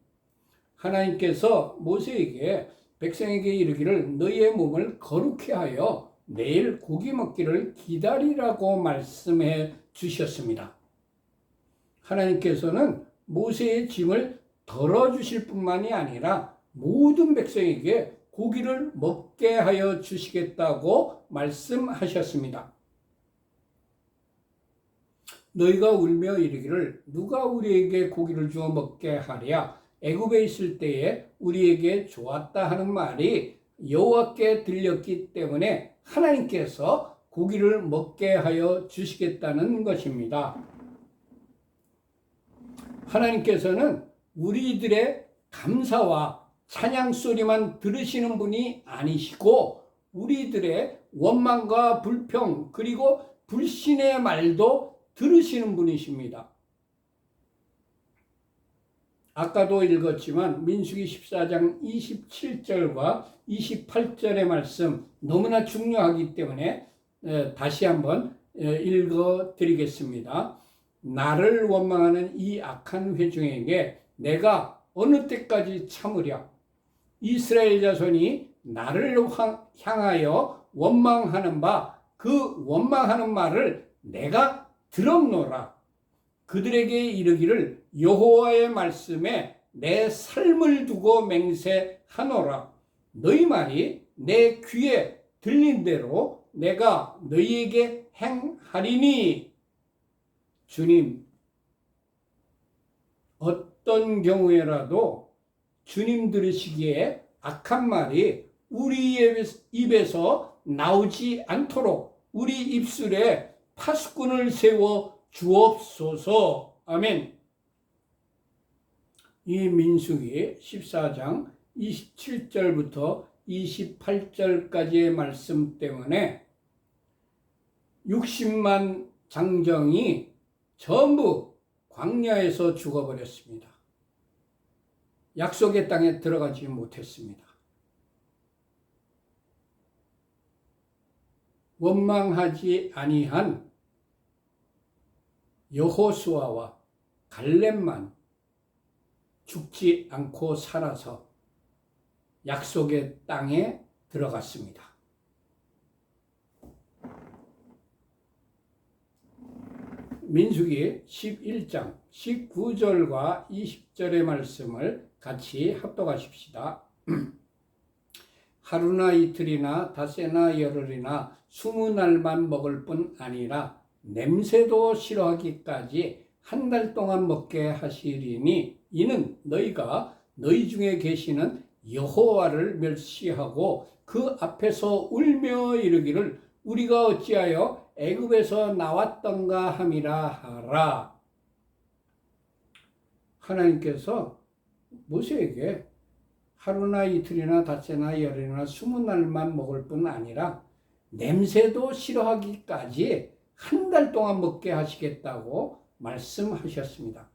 하나님께서 모세에게 백성에게 이르기를 너희의 몸을 거룩히 하여 내일 고기 먹기를 기다리라고 말씀해 주셨습니다. 하나님께서는 모세의 짐을 덜어주실 뿐만이 아니라 모든 백성에게 고기를 먹게 하여 주시겠다고 말씀하셨습니다. 너희가 울며 이르기를 누가 우리에게 고기를 주어 먹게 하랴. 애굽에 있을 때에 우리에게 좋았다 하는 말이 여호와께 들렸기 때문에 하나님께서 고기를 먹게 하여 주시겠다는 것입니다. 하나님께서는 우리들의 감사와 찬양 소리만 들으시는 분이 아니시고 우리들의 원망과 불평 그리고 불신의 말도 들으시는 분이십니다. 아까도 읽었지만 민수기 14장 27절과 28절의 말씀 너무나 중요하기 때문에 다시 한번 읽어드리겠습니다. 나를 원망하는 이 악한 회중에게 내가 어느 때까지 참으랴. 이스라엘 자손이 나를 향하여 원망하는 바 그 원망하는 말을 내가 들었노라. 그들에게 이르기를 여호와의 말씀에 내 삶을 두고 맹세하노라. 너희 말이 내 귀에 들린 대로 내가 너희에게 행하리니. 주님, 어떤 경우에라도 주님 들으시기에 악한 말이 우리 입에서 나오지 않도록 우리 입술에 파수꾼을 세워 주옵소서. 아멘. 이 민수기 14장 27절부터 28절까지의 말씀 때문에 60만 장정이 전부 광야에서 죽어버렸습니다. 약속의 땅에 들어가지 못했습니다. 원망하지 아니한 여호수아와 갈렙만 죽지 않고 살아서 약속의 땅에 들어갔습니다. 민수기 11장 19절과 20절의 말씀을 같이 합독하십시다. 하루나 이틀이나 닷새나 열흘이나 20날만 먹을 뿐 아니라 냄새도 싫어하기까지 한 달 동안 먹게 하시리니 이는 너희가 너희 중에 계시는 여호와를 멸시하고 그 앞에서 울며 이르기를 우리가 어찌하여 애굽에서 나왔던가 함이라 하라. 하나님께서 모세에게 하루나 이틀이나 닷새나 열흘이나 20날만 먹을 뿐 아니라 냄새도 싫어하기까지 한 달 동안 먹게 하시겠다고 말씀하셨습니다.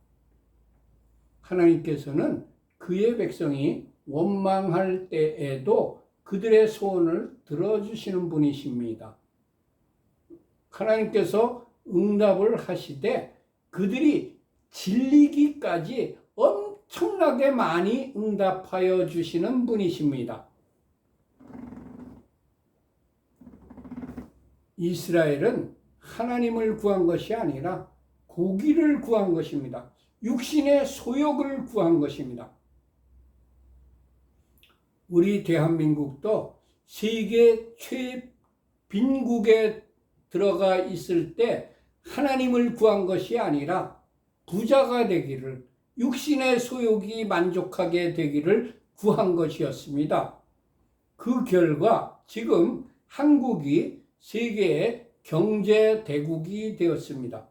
하나님께서는 그의 백성이 원망할 때에도 그들의 소원을 들어주시는 분이십니다. 하나님께서 응답을 하시되 그들이 질리기까지 엄청나게 많이 응답하여 주시는 분이십니다. 이스라엘은 하나님을 구한 것이 아니라 고기를 구한 것입니다. 육신의 소욕을 구한 것입니다. 우리 대한민국도 세계 최빈국에 들어가 있을 때 하나님을 구한 것이 아니라 부자가 되기를, 육신의 소욕이 만족하게 되기를 구한 것이었습니다. 그 결과 지금 한국이 세계의 경제 대국이 되었습니다.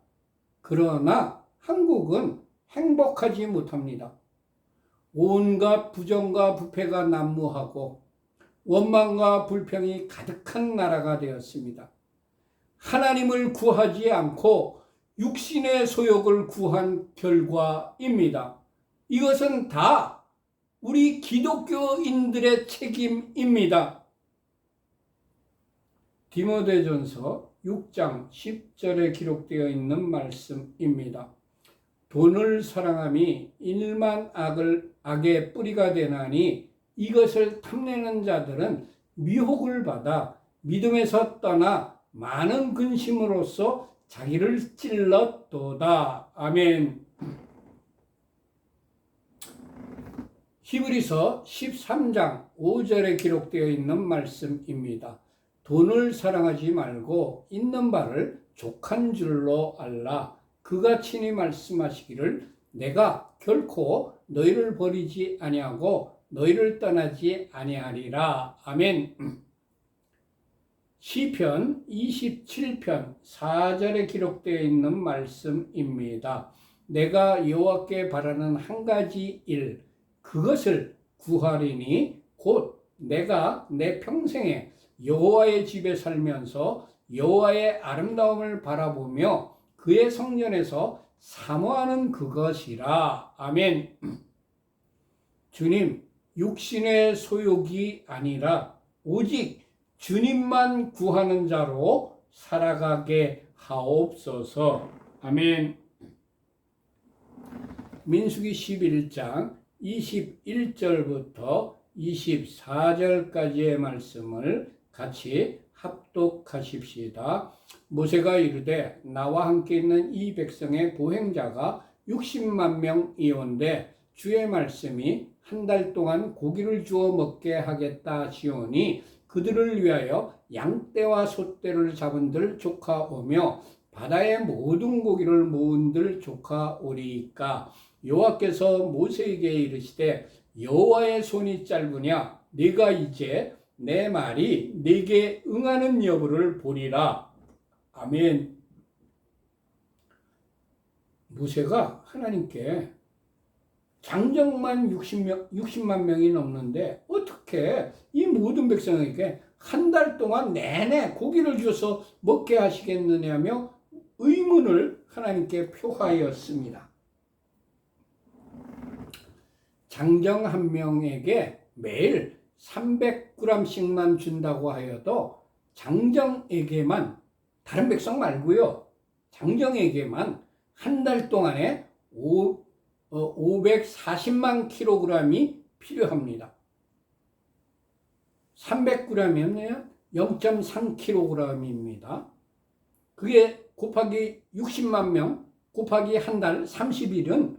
그러나 한국은 행복하지 못합니다. 온갖 부정과 부패가 난무하고 원망과 불평이 가득한 나라가 되었습니다. 하나님을 구하지 않고 육신의 소욕을 구한 결과입니다. 이것은 다 우리 기독교인들의 책임입니다. 디모데전서 6장 10절에 기록되어 있는 말씀입니다. 돈을 사랑함이 일만 악의 뿌리가 되나니 이것을 탐내는 자들은 미혹을 받아 믿음에서 떠나 많은 근심으로써 자기를 찔렀도다. 아멘. 히브리서 13장 5절에 기록되어 있는 말씀입니다. 돈을 사랑하지 말고 있는 바를 족한 줄로 알라. 그가 친히 말씀하시기를 내가 결코 너희를 버리지 아니하고 너희를 떠나지 아니하리라. 아멘. 시편 27편 4절에 기록되어 있는 말씀입니다. 내가 여호와께 바라는 한 가지 일 그것을 구하리니 곧 내가 내 평생에 여호와의 집에 살면서 여호와의 아름다움을 바라보며 그의 성전에서 사모하는 그것이라. 아멘. 주님, 육신의 소욕이 아니라 오직 주님만 구하는 자로 살아가게 하옵소서. 아멘. 민수기 11장 21절부터 24절까지의 말씀을 같이 합독하십시다. 모세가 이르되 나와 함께 있는 이 백성의 보행자가 60만 명이온데 주의 말씀이 한 달 동안 고기를 주어 먹게 하겠다 하시오니 그들을 위하여 양떼와 소떼를 잡은들 조카오며 바다의 모든 고기를 모은들 조카오리이까. 여호와께서 모세에게 이르시되 여호와의 손이 짧으냐 네가 이제 내 말이 네게 응하는 여부를 보리라. 아멘. 모세가 하나님께 장정만 60만 명이 넘는데 어떻게 이 모든 백성에게 한 달 동안 내내 고기를 주어서 먹게 하시겠느냐며 의문을 하나님께 표하였습니다. 장정 한 명에게 매일 300g씩만 준다고 하여도 장정에게만, 다른 백성 말고요, 장정에게만 한 달 동안에 540만 킬로그램이 필요합니다. 300g이면 0.3kg입니다. 그게 곱하기 60만 명 곱하기 한 달 30일은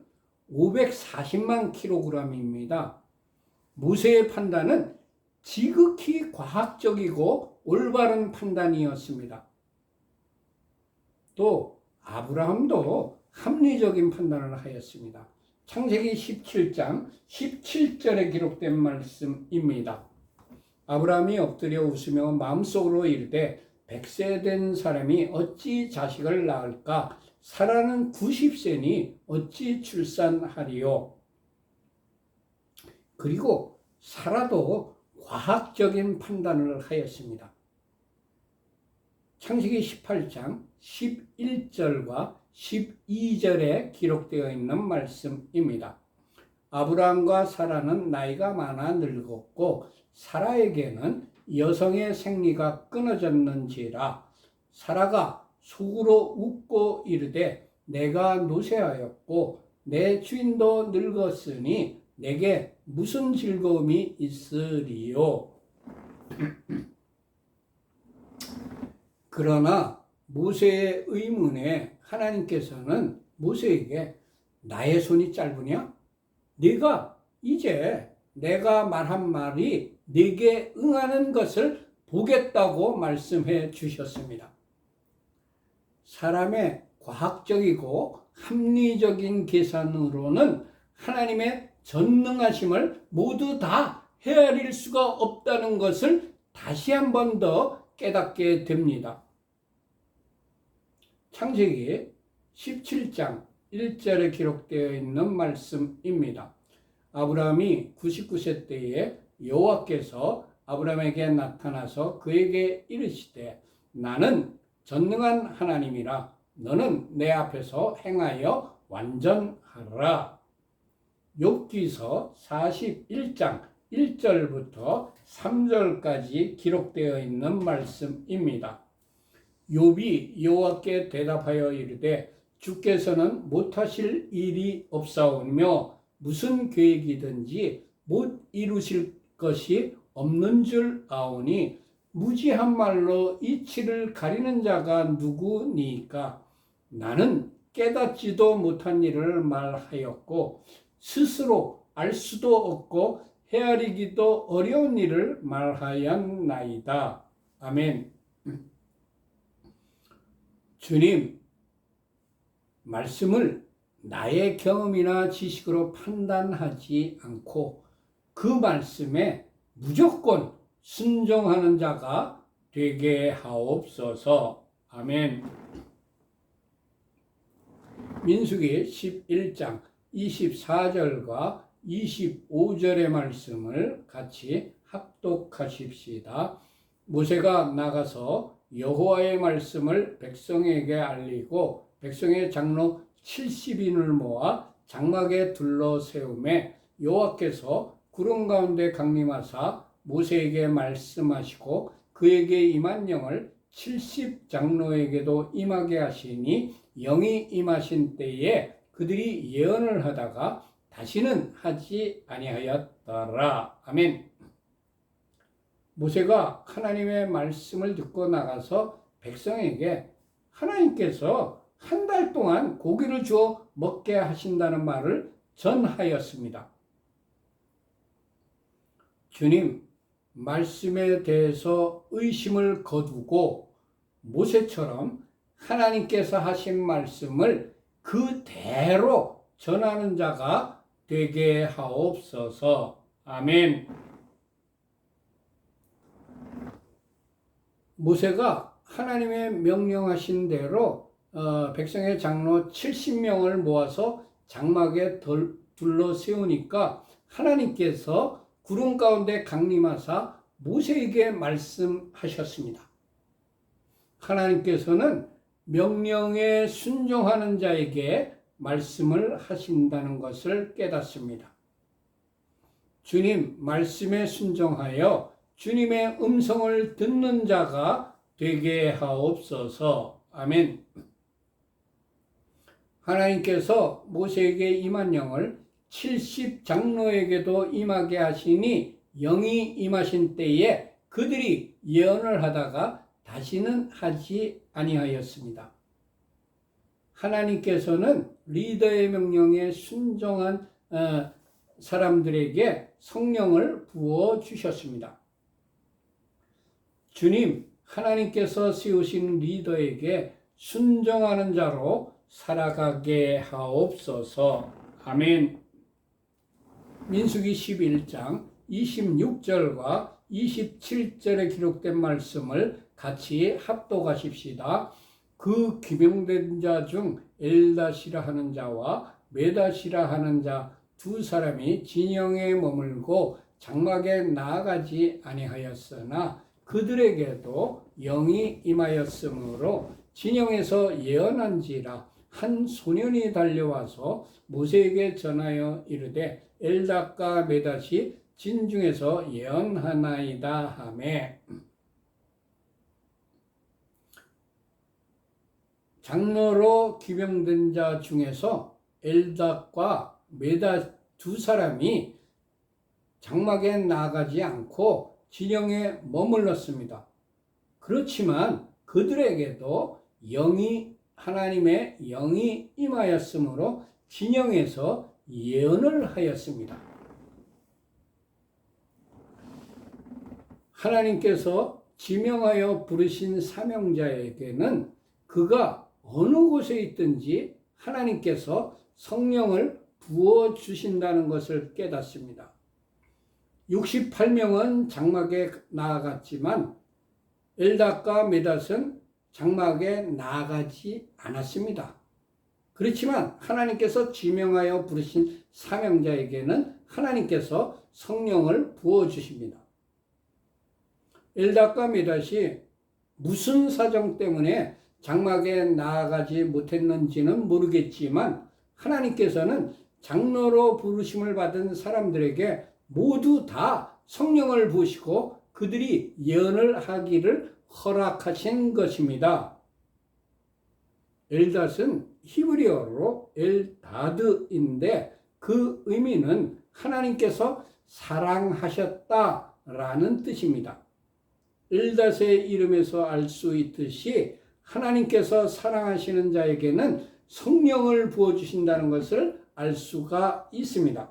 540만 킬로그램입니다. 모세의 판단은 지극히 과학적이고 올바른 판단이었습니다. 또 아브라함도 합리적인 판단을 하였습니다. 창세기 17장 17절에 기록된 말씀입니다. 아브라함이 엎드려 웃으며 마음속으로 이르되 100세 된 사람이 어찌 자식을 낳을까? 사라는 90세니 어찌 출산하리요? 그리고 사라도 과학적인 판단을 하였습니다. 창세기 18장 11절과 12절에 기록되어 있는 말씀입니다. 아브라함과 사라는 나이가 많아 늙었고 사라에게는 여성의 생리가 끊어졌는지라. 사라가 속으로 웃고 이르되 내가 노쇠하였고 내 주인도 늙었으니 내게 무슨 즐거움이 있으리요. 그러나 모세의 의문에 하나님께서는 모세에게 나의 손이 짧으냐? 네가 이제 내가 말한 말이 네게 응하는 것을 보겠다고 말씀해 주셨습니다. 사람의 과학적이고 합리적인 계산으로는 하나님의 전능하심을 모두 다 헤아릴 수가 없다는 것을 다시 한 번 더 깨닫게 됩니다. 창세기 17장 1절에 기록되어 있는 말씀입니다. 아브라함이 99세 때에 여호와께서 아브라함에게 나타나서 그에게 이르시되 나는 전능한 하나님이라 너는 내 앞에서 행하여 완전하라. 욥기서 41장 1절부터 3절까지 기록되어 있는 말씀입니다. 욥이 여호와께 대답하여 이르되 주께서는 못하실 일이 없사오며 무슨 계획이든지 못 이루실 것이 없는 줄 아오니 무지한 말로 이치를 가리는 자가 누구니까? 나는 깨닫지도 못한 일을 말하였고 스스로 알 수도 없고 헤아리기도 어려운 일을 말하였나이다. 아멘. 주님, 말씀을 나의 경험이나 지식으로 판단하지 않고 그 말씀에 무조건 순종하는 자가 되게 하옵소서. 아멘. 민수기 11장 24절과 25절의 말씀을 같이 합독하십시다. 모세가 나가서 여호와의 말씀을 백성에게 알리고 백성의 장로 70인을 모아 장막에 둘러 세우매 여호와께서 구름 가운데 강림하사 모세에게 말씀하시고 그에게 임한 영을 70장로에게도 임하게 하시니 영이 임하신 때에 그들이 예언을 하다가 다시는 하지 아니하였더라. 아멘. 모세가 하나님의 말씀을 듣고 나가서 백성에게 하나님께서 한 달 동안 고기를 주어 먹게 하신다는 말을 전하였습니다. 주님, 말씀에 대해서 의심을 거두고 모세처럼 하나님께서 하신 말씀을 그대로 전하는 자가 되게 하옵소서. 아멘. 모세가 하나님의 명령하신 대로 백성의 장로 70명을 모아서 장막에 둘러 세우니까 하나님께서 구름 가운데 강림하사 모세에게 말씀하셨습니다. 하나님께서는 명령에 순종하는 자에게 말씀을 하신다는 것을 깨닫습니다. 주님 말씀에 순종하여 주님의 음성을 듣는 자가 되게 하옵소서. 아멘. 하나님께서 모세에게 임한 영을 70장로에게도 임하게 하시니 영이 임하신 때에 그들이 예언을 하다가 다시는 하지 아니하였습니다. 하나님께서는 리더의 명령에 순종한 사람들에게 성령을 부어 주셨습니다. 주님, 하나님께서 세우신 리더에게 순종하는 자로 살아가게 하옵소서. 아멘. 민수기 11장 26절과 27절에 기록된 말씀을 같이 합독하십시다. 그 기명된 자 중 엘닷이라 하는 자와 메닷이라 하는 자 두 사람이 진영에 머물고 장막에 나아가지 아니하였으나 그들에게도 영이 임하였으므로 진영에서 예언한지라 한 소년이 달려와서 모세에게 전하여 이르되 엘닷과 메닷이 진중에서 예언하나이다 하매 장로로 기명된 자 중에서 엘닷과 메닷 두 사람이 장막에 나가지 않고 진영에 머물렀습니다. 그렇지만 그들에게도 하나님의 영이 임하였으므로 진영에서 예언을 하였습니다. 하나님께서 지명하여 부르신 사명자에게는 그가 어느 곳에 있든지 하나님께서 성령을 부어주신다는 것을 깨닫습니다. 68명은 장막에 나아갔지만 엘닷과 메닷은 장막에 나아가지 않았습니다. 그렇지만 하나님께서 지명하여 부르신 사명자에게는 하나님께서 성령을 부어주십니다. 엘닷과 메닷이 무슨 사정 때문에 장막에 나아가지 못했는지는 모르겠지만 하나님께서는 장로로 부르심을 받은 사람들에게 모두 다 성령을 부으시고 그들이 예언을 하기를 허락하신 것입니다. 엘닷은 히브리어로 엘다드인데 그 의미는 하나님께서 사랑하셨다라는 뜻입니다. 엘닷의 이름에서 알 수 있듯이 하나님께서 사랑하시는 자에게는 성령을 부어주신다는 것을 알 수가 있습니다.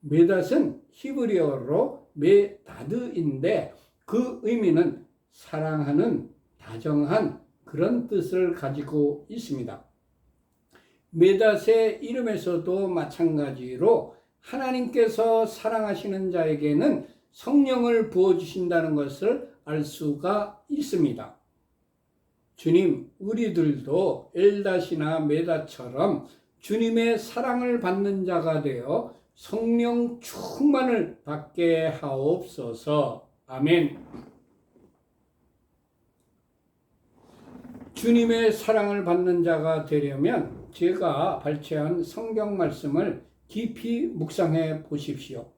메닷은 히브리어로 메다드인데 그 의미는 사랑하는, 다정한 그런 뜻을 가지고 있습니다. 메닷의 이름에서도 마찬가지로 하나님께서 사랑하시는 자에게는 성령을 부어주신다는 것을 알 수가 있습니다. 주님, 우리들도 엘닷이나 메닷처럼 주님의 사랑을 받는 자가 되어 성령 충만을 받게 하옵소서. 아멘. 주님의 사랑을 받는 자가 되려면 제가 발췌한 성경 말씀을 깊이 묵상해 보십시오.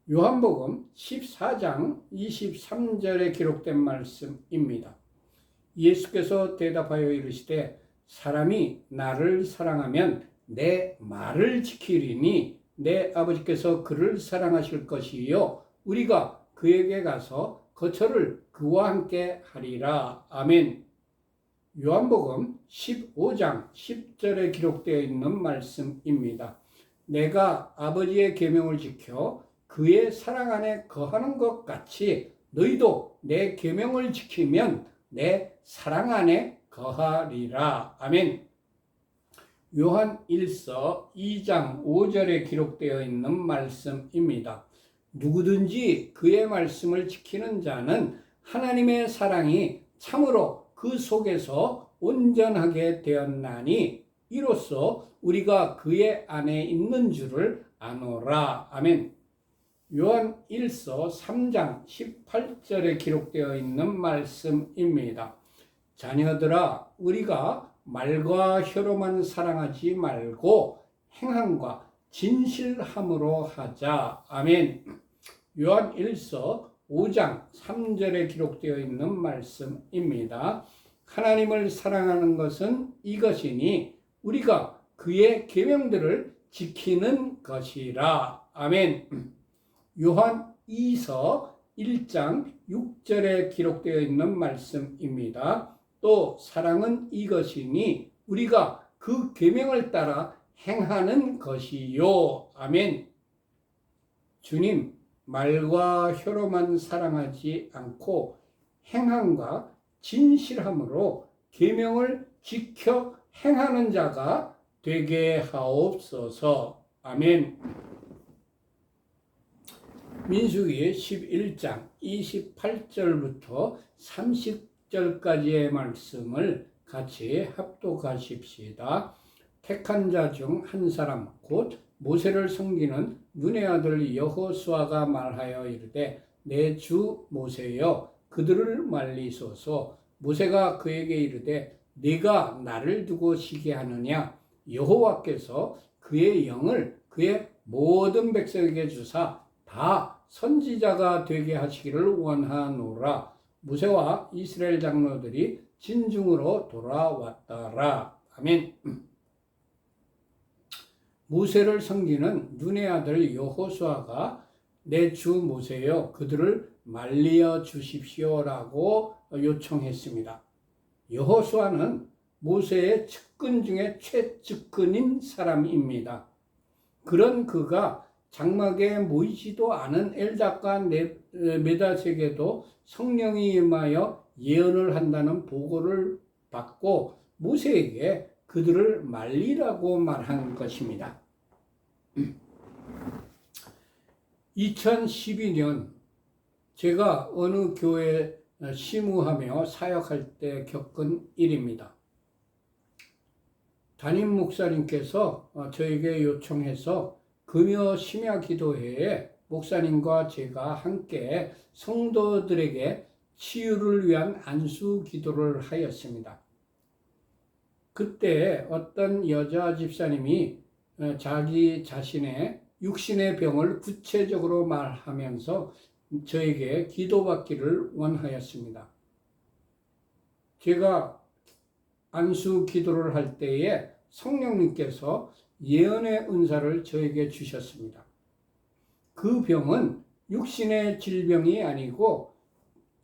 요한복음 14장 23절에 기록된 말씀입니다. 예수께서 대답하여 이르시되 사람이 나를 사랑하면 내 말을 지키리니 내 아버지께서 그를 사랑하실 것이요 우리가 그에게 가서 거처를 그와 함께 하리라. 아멘. 요한복음 15장 10절에 기록되어 있는 말씀입니다. 내가 아버지의 계명을 지켜 그의 사랑 안에 거하는 것 같이 너희도 내 계명을 지키면 내 사랑 안에 거하리라. 아멘. 요한 1서 2장 5절에 기록되어 있는 말씀입니다. 누구든지 그의 말씀을 지키는 자는 하나님의 사랑이 참으로 그 속에서 온전하게 되었나니 이로써 우리가 그의 안에 있는 줄을 아노라. 아멘. 요한 1서 3장 18절에 기록되어 있는 말씀입니다. 자녀들아, 우리가 말과 혀로만 사랑하지 말고 행함과 진실함으로 하자. 아멘. 요한 1서 5장 3절에 기록되어 있는 말씀입니다. 하나님을 사랑하는 것은 이것이니 우리가 그의 계명들을 지키는 것이라. 아멘. 요한 2서 1장 6절에 기록되어 있는 말씀입니다. 또 사랑은 이것이니 우리가 그 계명을 따라 행하는 것이요. 아멘. 주님, 말과 혀로만 사랑하지 않고 행함과 진실함으로 계명을 지켜 행하는 자가 되게 하옵소서. 아멘. 민수기 11장 28절부터 30절까지의 말씀을 같이 합독하십시다. 택한 자 중 한 사람 곧 모세를 섬기는 눈의 아들 여호수아가 말하여 이르되 내 주 모세여 그들을 말리소서. 모세가 그에게 이르되 네가 나를 두고 시기하느냐. 여호와께서 그의 영을 그의 모든 백성에게 주사 다 선지자가 되게 하시기를 원하노라. 모세와 이스라엘 장로들이 진중으로 돌아왔더라. 아멘. 모세를 섬기는 눈의 아들 여호수아가 내 주 모세여 그들을 말리어 주십시오라고 요청했습니다. 여호수아는 모세의 측근 중에 최측근인 사람입니다. 그런 그가 장막에 모이지도 않은 엘닷과 메닷에게도 성령이 임하여 예언을 한다는 보고를 받고 모세에게 그들을 말리라고 말한 것입니다. 2012년 제가 어느 교회에 심우하며 사역할 때 겪은 일입니다. 담임 목사님께서 저에게 요청해서 금요 심야 기도회에 목사님과 제가 함께 성도들에게 치유를 위한 안수 기도를 하였습니다. 그때 어떤 여자 집사님이 자기 자신의 육신의 병을 구체적으로 말하면서 저에게 기도받기를 원하였습니다. 제가 안수 기도를 할 때에 성령님께서 예언의 은사를 저에게 주셨습니다. 그 병은 육신의 질병이 아니고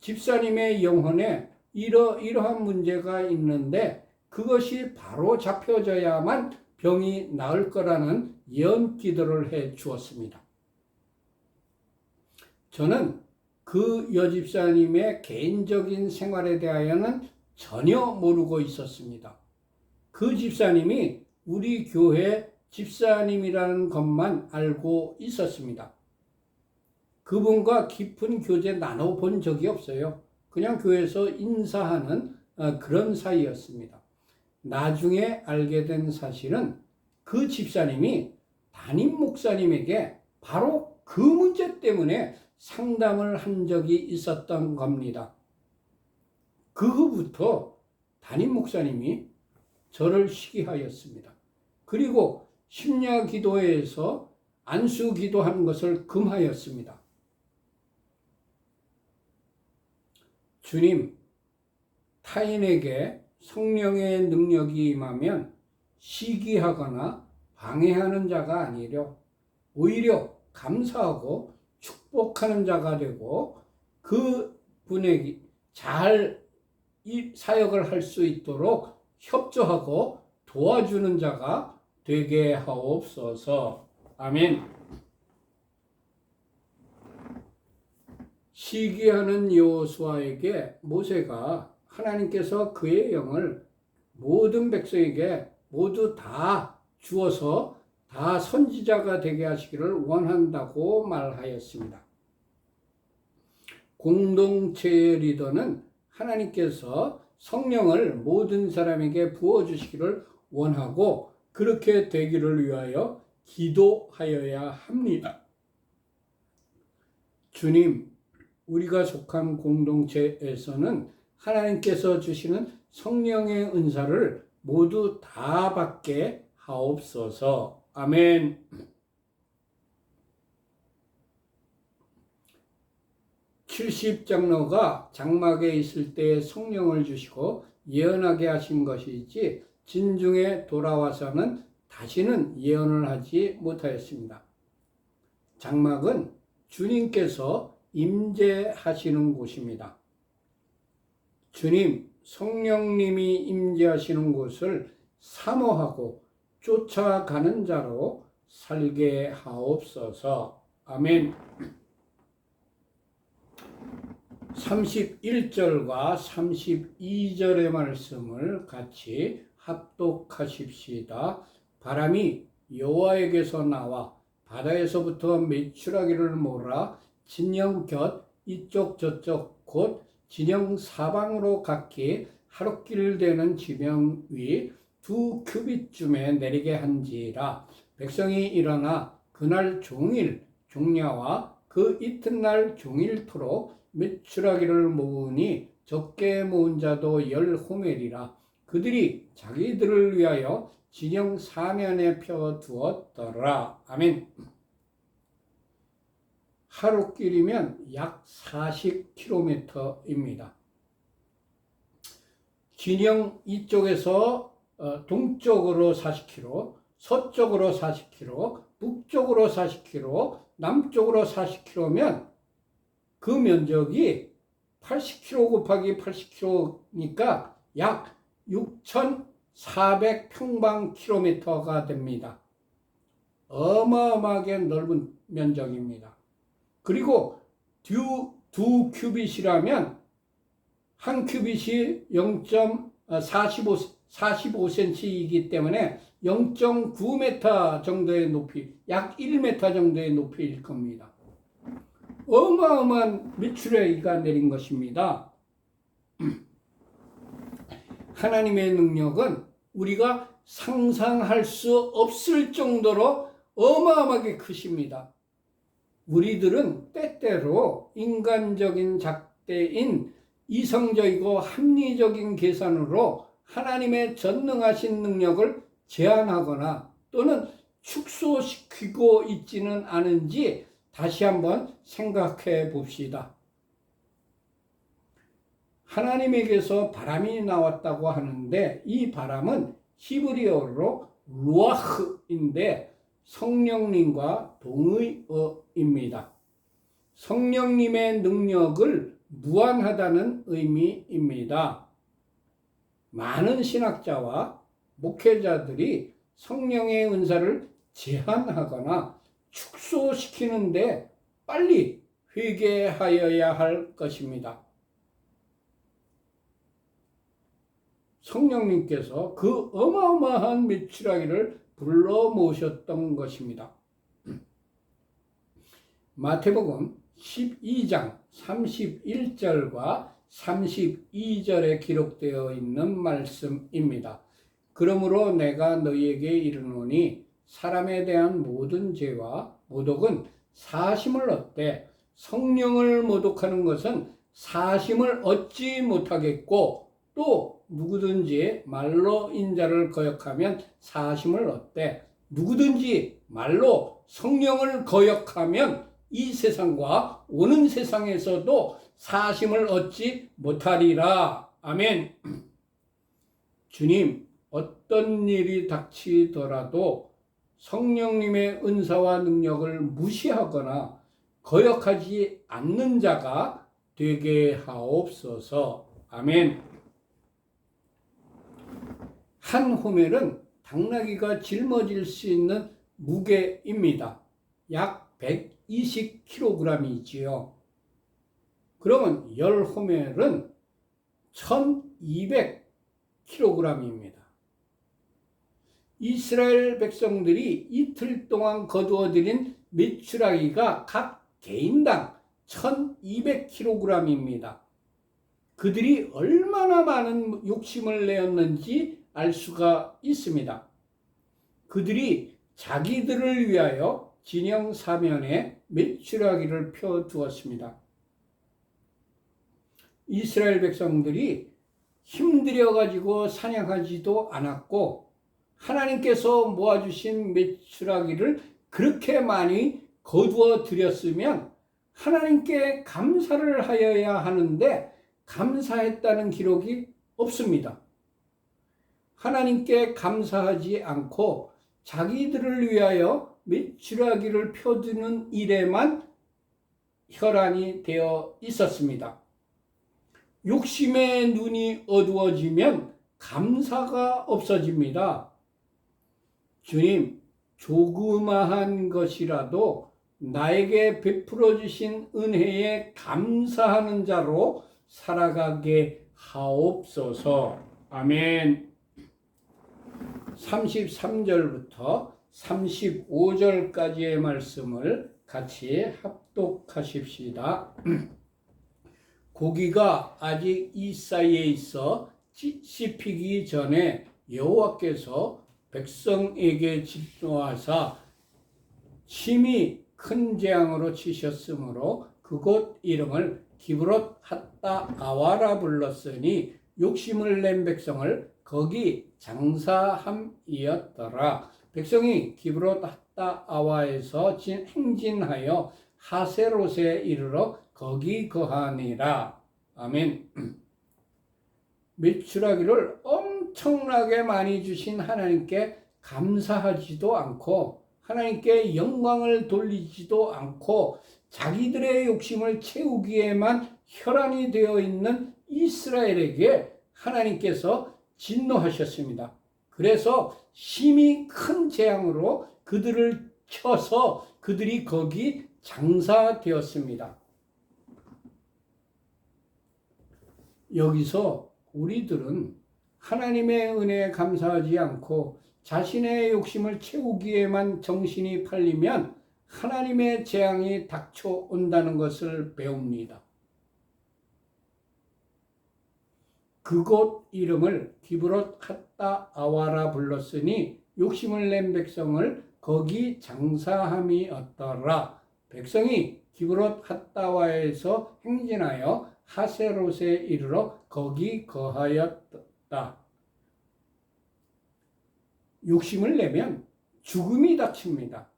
집사님의 영혼에 이러한 문제가 있는데 그것이 바로 잡혀져야만 병이 나을 거라는 예언 기도를 해 주었습니다. 저는 그 여집사님의 개인적인 생활에 대하여는 전혀 모르고 있었습니다. 그 그 집사님이 우리 교회 집사님이라는 것만 알고 있었습니다. 그분과 깊은 교제 나눠본 적이 없어요. 그냥 교회에서 인사하는 그런 사이였습니다. 나중에 알게 된 사실은 그 집사님이 담임 목사님에게 바로 그 문제 때문에 상담을 한 적이 있었던 겁니다. 그 후부터 담임 목사님이 저를 시기하였습니다. 그리고 심야 기도회에서 안수 기도하는 것을 금하였습니다. 주님, 타인에게 성령의 능력이 임하면 시기하거나 방해하는 자가 아니려 오히려 감사하고 축복하는 자가 되고 그 분에게 잘 이 사역을 할 수 있도록 협조하고 도와주는 자가 되게 하옵소서. 아멘. 시기하는 여호수아에게 모세가 하나님께서 그의 영을 모든 백성에게 모두 다 주어서 다 선지자가 되게 하시기를 원한다고 말하였습니다. 공동체의 리더는 하나님께서 성령을 모든 사람에게 부어주시기를 원하고 그렇게 되기를 위하여 기도하여야 합니다. 주님, 우리가 속한 공동체에서는 하나님께서 주시는 성령의 은사를 모두 다 받게 하옵소서. 아멘. 70장로가 장막에 있을 때 성령을 주시고 예언하게 하신 것이지 진중에 돌아와서는 다시는 예언을 하지 못하였습니다. 장막은 주님께서 임재하시는 곳입니다. 주님, 성령님이 임재하시는 곳을 사모하고 쫓아가는 자로 살게 하옵소서. 아멘. 31절과 32절의 말씀을 같이 합독하십시다. 바람이 여호와에게서 나와 바다에서부터 메추라기를 몰아 진영 곁 이쪽 저쪽 곧 진영 사방으로 각기 하루길 되는 지명 위 2규빗쯤에 내리게 한지라. 백성이 일어나 그날 종일 종야와 그 이튿날 종일토록 메추라기를 모으니 적게 모은 자도 10호멜이라. 그들이 자기들을 위하여 진영 사면에 펴두었더라. 아멘. 하루길이면 약 40km입니다. 진영 이쪽에서 동쪽으로 40km, 서쪽으로 40km, 북쪽으로 40km, 남쪽으로 40km면 그 면적이 80km 곱하기 80km니까 약 6,400평방킬로미터가 됩니다. 어마어마하게 넓은 면적입니다. 그리고 두 큐빗이라면 한 큐빗이 0.45cm이기 때문에 0.9m 정도의 높이, 약 1m 정도의 높이일 겁니다. 어마어마한 메추라기가 내린 것입니다. 하나님의 능력은 우리가 상상할 수 없을 정도로 어마어마하게 크십니다. 우리들은 때때로 인간적인 잣대인 이성적이고 합리적인 계산으로 하나님의 전능하신 능력을 제한하거나 또는 축소시키고 있지는 않은지 다시 한번 생각해 봅시다. 하나님에게서 바람이 나왔다고 하는데 이 바람은 히브리어로 루아흐인데 성령님과 동의어입니다. 성령님의 능력을 무한하다는 의미입니다. 많은 신학자와 목회자들이 성령의 은사를 제한하거나 축소시키는데 빨리 회개하여야 할 것입니다. 성령님께서 그 어마어마한 메추라기를 불러 모으셨던 것입니다. 마태복음 12장 31절과 32절에 기록되어 있는 말씀입니다. 그러므로 내가 너희에게 이르노니 사람에 대한 모든 죄와 모독은 사심을 얻되 성령을 모독하는 것은 사심을 얻지 못하겠고, 또 누구든지 말로 인자를 거역하면 사심을 얻되 누구든지 말로 성령을 거역하면 이 세상과 오는 세상에서도 사심을 얻지 못하리라. 아멘. 주님, 어떤 일이 닥치더라도 성령님의 은사와 능력을 무시하거나 거역하지 않는 자가 되게 하옵소서. 아멘. 한 호멜은 당나귀가 짊어질 수 있는 무게입니다. 약 120kg이지요. 그러면 10호멜은 1200kg입니다. 이스라엘 백성들이 이틀 동안 거두어들인 메추라기가 각 개인당 1200kg입니다. 그들이 얼마나 많은 욕심을 내었는지 알 수가 있습니다. 그들이 자기들을 위하여 진영 사면에 메추라기를 펴두었습니다. 이스라엘 백성들이 힘들여 가지고 사냥하지도 않았고, 하나님께서 모아주신 메추라기를 그렇게 많이 거두어 들였으면 하나님께 감사를 하여야 하는데 감사했다는 기록이 없습니다. 하나님께 감사하지 않고 자기들을 위하여 메추라기를 펴두는 일에만 혈안이 되어 있었습니다. 욕심의 눈이 어두워지면 감사가 없어집니다. 주님, 조그마한 것이라도 나에게 베풀어 주신 은혜에 감사하는 자로 살아가게 하옵소서. 아멘. 33절부터 35절까지의 말씀을 같이 합독하십시다. 고기가 아직 이 사이에 있어 씹히기 전에 여호와께서 백성에게 진노하사 심히 큰 재앙으로 치셨으므로 그곳 이름을 기브롯 핫다 아와라 불렀으니 욕심을 낸 백성을 거기 장사함이었더라. 백성이 기브롯 핫다 아와에서 행진하여 하세롯에 이르러 거기 거하니라. 아멘. 메추라기를 엄청나게 많이 주신 하나님께 감사하지도 않고 하나님께 영광을 돌리지도 않고 자기들의 욕심을 채우기에만 혈안이 되어 있는 이스라엘에게 하나님께서 진노하셨습니다. 그래서 심히 큰 재앙으로 그들을 쳐서 그들이 거기 장사되었습니다. 여기서 우리들은 하나님의 은혜에 감사하지 않고 자신의 욕심을 채우기에만 정신이 팔리면 하나님의 재앙이 닥쳐온다는 것을 배웁니다. 그곳 이름을 기브롯 핫다 아와라 불렀으니 욕심을 낸 백성을 거기 장사함이었더라. 백성이 기브롯 핫다와에서 행진하여 하세롯에 이르러 거기 거하였다. 욕심을 내면 죽음이 닥칩니다.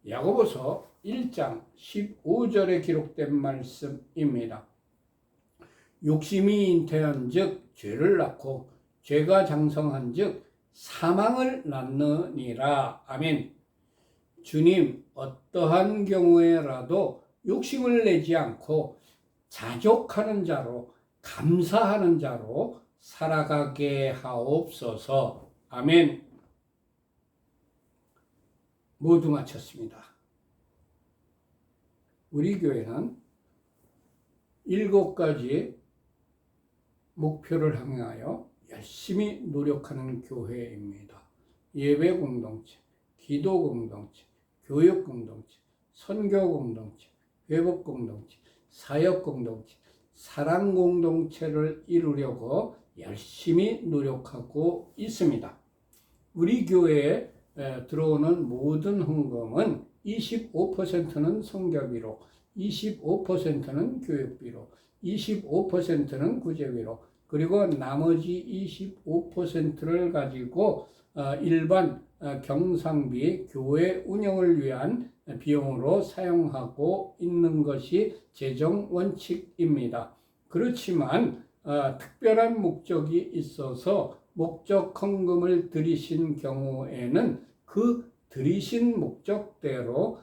야고보서 1장 15절에 기록된 말씀입니다. 욕심이 잉태한 즉 죄를 낳고 죄가 장성한 즉 사망을 낳느니라. 아멘. 주님, 어떠한 경우에라도 욕심을 내지 않고 자족하는 자로, 감사하는 자로 살아가게 하옵소서. 아멘. 모두 마쳤습니다. 우리 교회는 7가지 목표를 향하여 열심히 노력하는 교회입니다. 예배 공동체, 기도 공동체, 교육 공동체, 선교 공동체, 회복 공동체, 사역 공동체, 사랑 공동체를 이루려고 열심히 노력하고 있습니다. 우리 교회에 들어오는 모든 헌금은 25%는 성교비로, 25%는 교육비로, 25%는 구제비로, 그리고 나머지 25%를 가지고 일반 경상비, 교회 운영을 위한 비용으로 사용하고 있는 것이 재정 원칙입니다. 그렇지만 특별한 목적이 있어서 목적 헌금을 드리신 경우에는 그 드리신 목적대로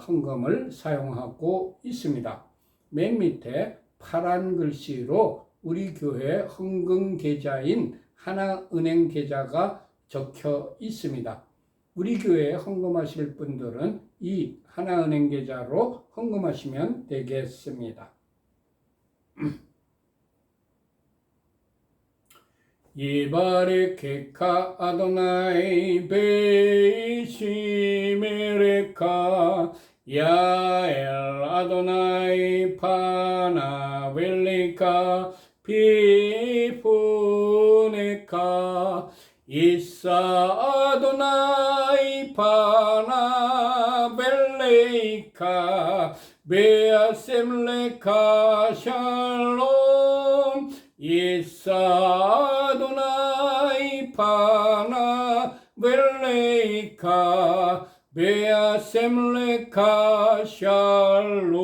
헌금을 사용하고 있습니다. 맨 밑에 파란 글씨로 우리 교회 헌금 계좌인 하나은행 계좌가 적혀 있습니다. 우리 교회에 헌금하실 분들은 이 하나은행 계좌로 헌금하시면 되겠습니다. 이바레케카 아도나이 베이시메레카 야엘 아도나이 파나벨리카 피푸네카 이사 아도나이 파나벨리카 베아셈레카 샬롬 이사 아도나이 파나벨리카 베아셈레카 샬롬.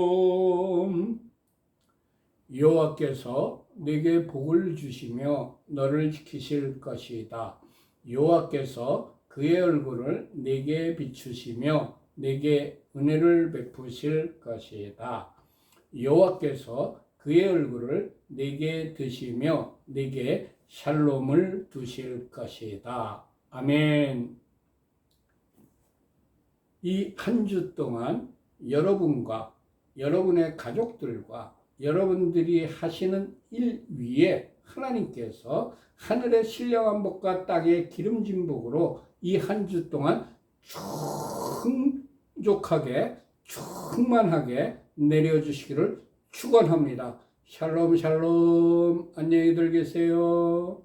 여호와께서 네게 복을 주시며 너를 지키실 것이다. 여호와께서 그의 얼굴을 네게 비추시며 네게 은혜를 베푸실 것이다. 여호와께서 그의 얼굴을 네게 드시며 네게 샬롬을 두실 것이다. 아멘. 이 한 주 동안 여러분과 여러분의 가족들과 여러분들이 하시는 일 위에 하나님께서 하늘의 신령한 복과 땅의 기름진 복으로 이 한 주 동안 충족하게 충만하게 내려주시기를 축원합니다. 샬롬 샬롬. 안녕히들 계세요.